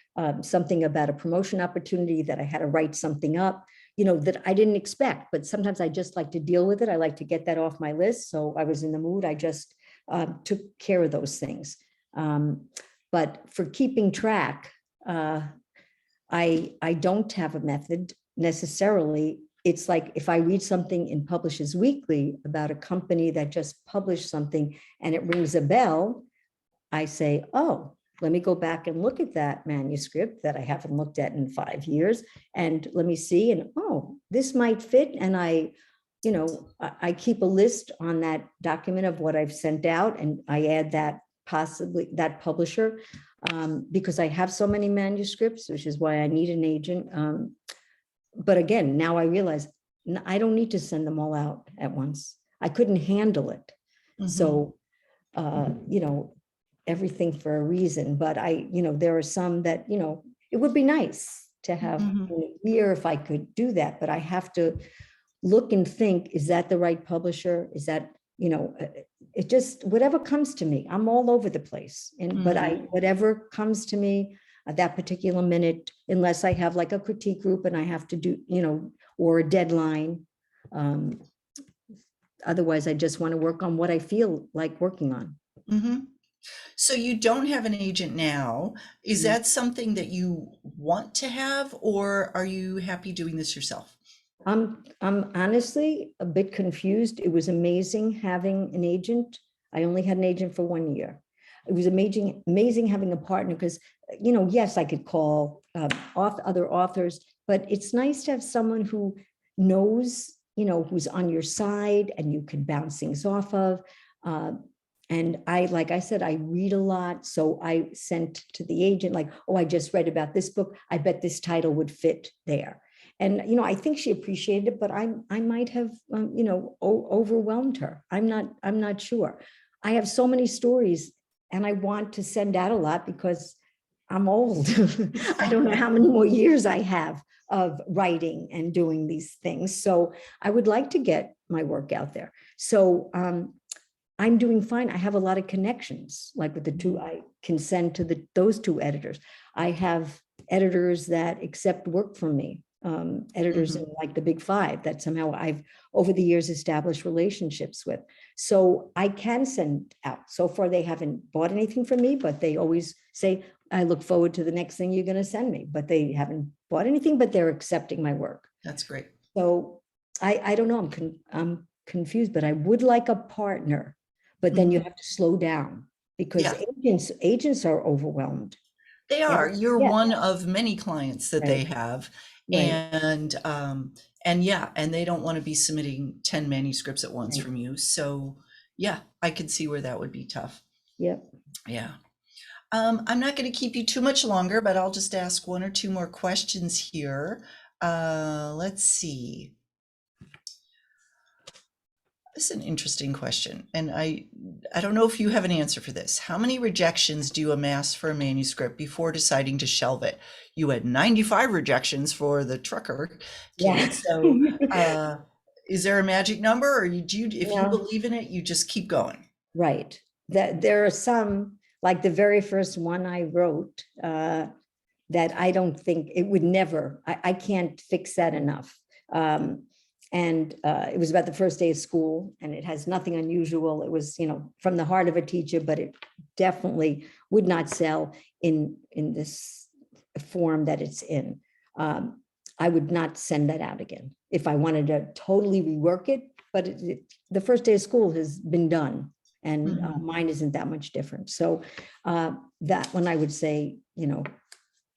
Speaker 2: something about a promotion opportunity that I had to write something up, that I didn't expect. But sometimes I just like to deal with it. I like to get that off my list. So I was in the mood. I just took care of those things. But for keeping track, I don't have a method necessarily. It's like if I read something in Publishers Weekly about a company that just published something and it rings a bell, I say, oh, let me go back and look at that manuscript that I haven't looked at in 5 years, and let me see, and oh, this might fit. And I keep a list on that document of what I've sent out, and I add that possibly that publisher, because I have so many manuscripts, which is why I need an agent. But again, now I realize I don't need to send them all out at once. I couldn't handle it.
Speaker 1: Mhm.
Speaker 2: So, everything for a reason. But there are some that, it would be nice to have
Speaker 1: Mhm.
Speaker 2: in a year if I could do that, but I have to look and think, is that the right publisher? Is that, it just, whatever comes to me, I'm all over the place. But whatever comes to me at that particular minute, unless I have like a critique group and I have to do, or a deadline. Otherwise, I just want to work on what I feel like working on.
Speaker 1: Mhm. So you don't have an agent now. Is that something that you want to have, or are you happy doing this yourself?
Speaker 2: I'm honestly a bit confused. It was amazing having an agent. I only had an agent for 1 year. It was amazing having a partner because, yes, I could call other authors, but it's nice to have someone who knows, who's on your side and you can bounce things off of. And like I said, I read a lot. So I sent to the agent like, oh, I just read about this book. I bet this title would fit there. And, I think she appreciated it, but I might have, overwhelmed her. I'm not sure. I have so many stories and I want to send out a lot because I'm old. I don't know how many more years I have of writing and doing these things. So I would like to get my work out there. So I'm doing fine. I have a lot of connections, like with the two, I can send to those two editors. I have editors that accept work from me, editors in like the big five that somehow I've over the years established relationships with. So I can send out. So far, they haven't bought anything from me, but they always say, I look forward to the next thing you're going to send me. But they haven't bought anything, but they're accepting my work.
Speaker 1: That's great.
Speaker 2: So I don't know. I'm confused, but I would like a partner. But then you have to slow down because agents are overwhelmed.
Speaker 1: They are. You're
Speaker 2: Yeah.
Speaker 1: one of many clients that they
Speaker 2: Right.
Speaker 1: have.
Speaker 2: Right.
Speaker 1: And yeah, and they don't want to be submitting 10 manuscripts at once
Speaker 2: Right.
Speaker 1: from you. So yeah, I could see where that would be tough.
Speaker 2: Yep.
Speaker 1: Yeah. I'm not going to keep you too much longer, but I'll just ask one or two more questions here. Let's see. This is an interesting question, and I don't know if you have an answer for this. How many rejections do you amass for a manuscript before deciding to shelve it? You had 95 rejections for the trucker
Speaker 2: Yeah.
Speaker 1: kid. So is there a magic number, or if you
Speaker 2: No.
Speaker 1: believe in it, you just keep going?
Speaker 2: Right. That there are some, like the very first one I wrote, that I don't think it would never, I can't fix that enough. And it was about the first day of school, and it has nothing unusual. It was, from the heart of a teacher, but it definitely would not sell in this form that it's in. I would not send that out again if I wanted to totally rework it. But the first day of school has been done, and mine isn't that much different. So that one I would say,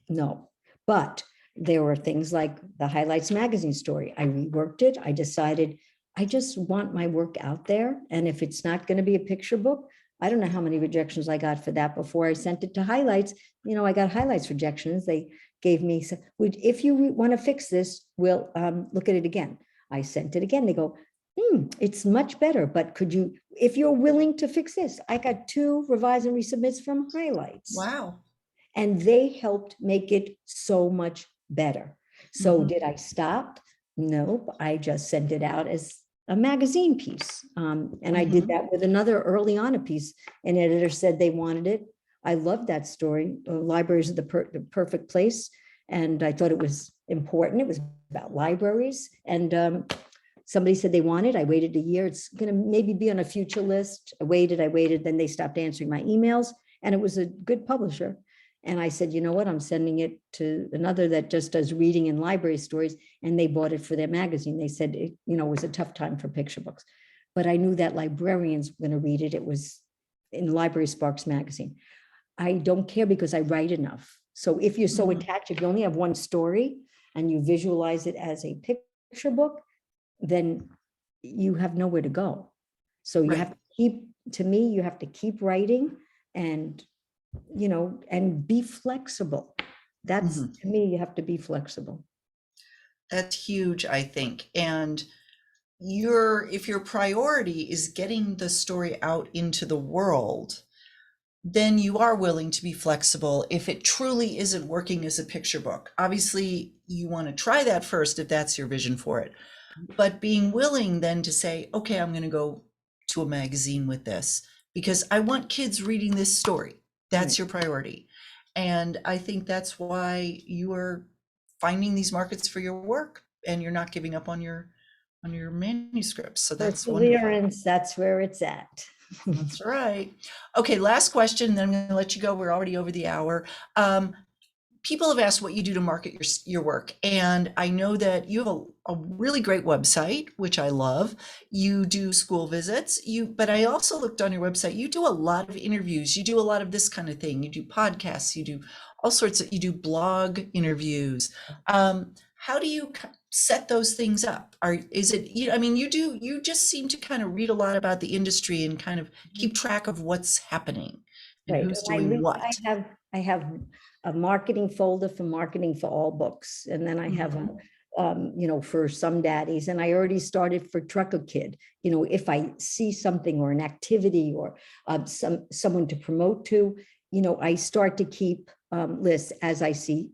Speaker 2: no. But there were things like the Highlights magazine story. I reworked it. I decided I just want my work out there. And if it's not going to be a picture book, I don't know how many rejections I got for that before I sent it to Highlights. I got Highlights rejections. They gave me, if you want to fix this, we'll look at it again. I sent it again. They go, it's much better, but could you, if you're willing to fix this? I got 2 revise and resubmits from Highlights.
Speaker 1: Wow.
Speaker 2: And they helped make it so much better. So did I stop? Nope. I just sent it out as a magazine piece. And I did that with another early on a piece. An editor said they wanted it. I loved that story. Libraries are the perfect place. And I thought it was important. It was about libraries. And somebody said they wanted. I waited a year. It's going to maybe be on a future list. I waited. Then they stopped answering my emails. And it was a good publisher. And I said, you know what, I'm sending it to another that just does reading and library stories. And they bought it for their magazine. They said, it was a tough time for picture books. But I knew that librarians were going to read it. It was in Library Sparks magazine. I don't care because I write enough. So if you're so attached, if you only have one story and you visualize it as a picture book, then you have nowhere to go. So you have to you have to keep writing and and be flexible. That's to me, you have to be flexible.
Speaker 1: That's huge, I think. And if your priority is getting the story out into the world, then you are willing to be flexible if it truly isn't working as a picture book. Obviously, you want to try that first if that's your vision for it. But being willing then to say, okay, I'm going to go to a magazine with this because I want kids reading this story. That's your priority. And I think that's why you are finding these markets for your work and you're not giving up on your manuscripts. So that's wonderful.
Speaker 2: Perseverance, that's where it's at.
Speaker 1: That's right. Okay, last question, then I'm going to let you go. We're already over the hour. People have asked what you do to market your work. And I know that you have a really great website, which I love. You do school visits, but I also looked on your website. You do a lot of interviews. You do a lot of this kind of thing. You do podcasts, you do all sorts you do blog interviews. How do you set those things up? You just seem to kind of read a lot about the industry and kind of keep track of what's happening and who's doing what.
Speaker 2: I have a marketing folder for marketing for all books. And then I have for Some Daddies, and I already started for Trucker Kid. If I see something or an activity or someone to promote to, I start to keep lists as I see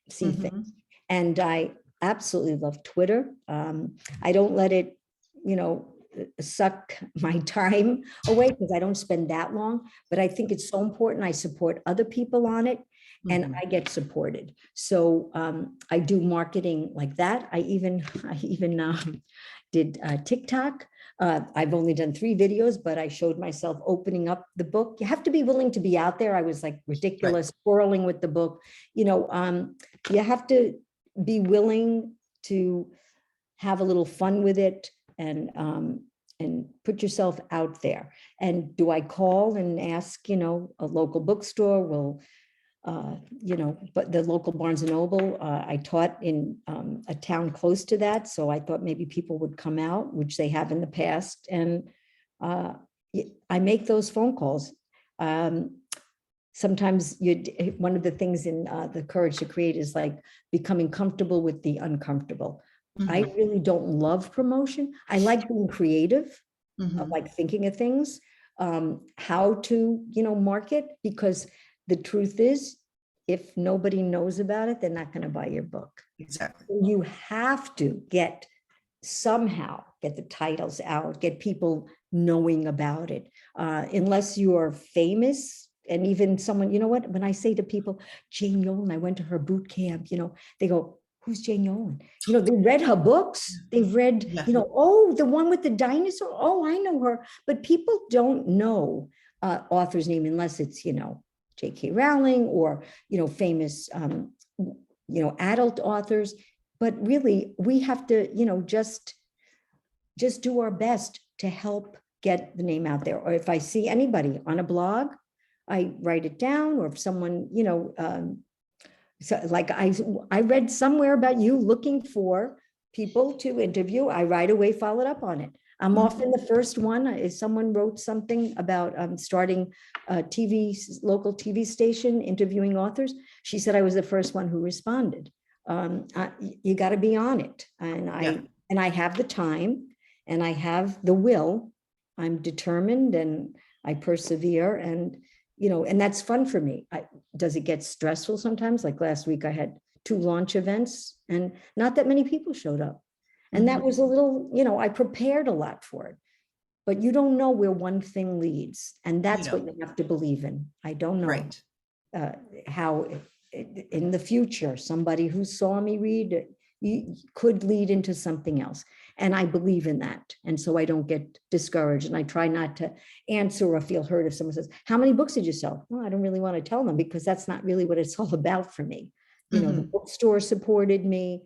Speaker 2: things. And I absolutely love Twitter. I don't let it, suck my time away because I don't spend that long, but I think it's so important. I support other people on it and I get supported. So I do marketing like that. I even did TikTok. I've only done 3 videos, but I showed myself opening up the book. You have to be willing to be out there. I was like ridiculous, swirling with the book. You have to be willing to have a little fun with it and put yourself out there. And do I call and ask, a local bookstore will, but the local Barnes and Noble, I taught in a town close to that. So I thought maybe people would come out, which they have in the past. And I make those phone calls. Sometimes one of the things in the Courage to Create is like becoming comfortable with the uncomfortable. I really don't love promotion. I like being creative, like thinking of things, how to, market, because the truth is, if nobody knows about it, they're not going to buy your book.
Speaker 1: Exactly.
Speaker 2: You have to somehow get the titles out, get people knowing about it. Unless you are famous, and even someone, you know what, when I say to people, Jane Yolen, I went to her boot camp, they go, who's Jane Yolen? They read her books. They've read,
Speaker 1: Yeah.
Speaker 2: oh, the one with the dinosaur. Oh, I know her. But people don't know author's name unless it's, J.K. Rowling or, famous, adult authors. But really, we have to, just do our best to help get the name out there. Or if I see anybody on a blog, I write it down. Or if someone, so like I read somewhere about you looking for people to interview, I right away followed up on it. I'm often the first one. If someone wrote something about starting a local TV station, interviewing authors, she said I was the first one who responded. You got to be on it, and I have the time, and I have the will. I'm determined, and I persevere, and that's fun for me. Does it get stressful sometimes? Like last week, I had 2 launch events, and not that many people showed up. And that was a little, I prepared a lot for it. But you don't know where one thing leads. And that's what you have to believe in. I don't know
Speaker 1: Right.
Speaker 2: How in the future, somebody who saw me read could lead into something else. And I believe in that. And so I don't get discouraged. And I try not to answer or feel hurt if someone says, how many books did you sell? Well, I don't really want to tell them, because that's not really what it's all about for me. The bookstore supported me.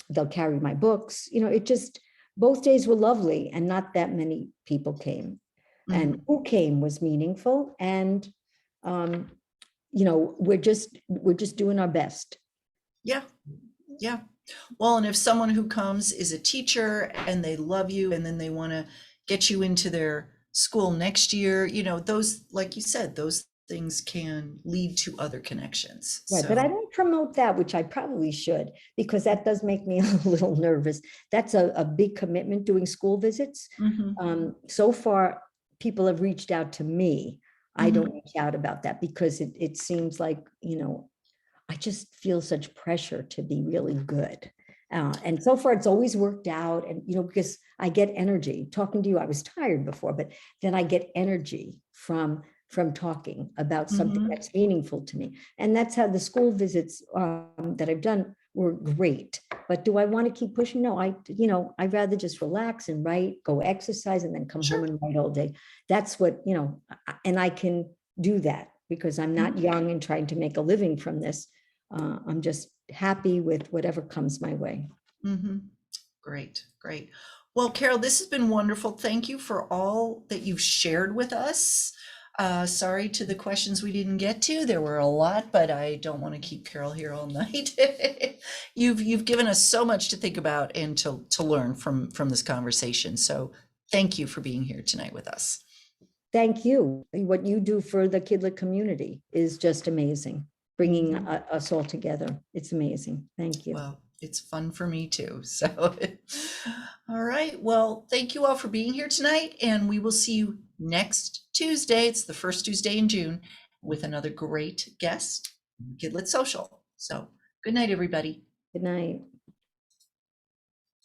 Speaker 2: They'll carry my books. It just, both days were lovely, and not that many people came. And who came was meaningful. And, we're just doing our best.
Speaker 1: Yeah. Yeah. Well, and if someone who comes is a teacher and they love you and then they want to get you into their school next year, those, like you said, those things can lead to other connections.
Speaker 2: Right, but I don't promote that, which I probably should, because that does make me a little nervous. That's a big commitment, doing school visits. So far, people have reached out to me. I don't reach out about that, because it seems like, I just feel such pressure to be really good. And so far, it's always worked out. And, because I get energy talking to you. I was tired before, but then I get energy from talking about something that's meaningful to me. And that's how the school visits that I've done were great. But do I want to keep pushing? No, I'd rather just relax and write, go exercise, and then come home and write all day. That's what, and I can do that because I'm not young and trying to make a living from this. I'm just happy with whatever comes my way.
Speaker 1: Great, great. Well, Carol, this has been wonderful. Thank you for all that you've shared with us. Sorry to the questions we didn't get to. There were a lot, but I don't want to keep Carol here all night. You've given us so much to think about and to learn from this conversation. So thank you for being here tonight with us.
Speaker 2: Thank you. What you do for the kidlit community is just amazing. Bringing us all together. It's amazing. Thank you.
Speaker 1: Well, it's fun for me too. So, all right. Well, thank you all for being here tonight, and we will see you next Tuesday. It's the first Tuesday in June with another great guest, Kidlit Social. So, good night, everybody.
Speaker 2: Good night.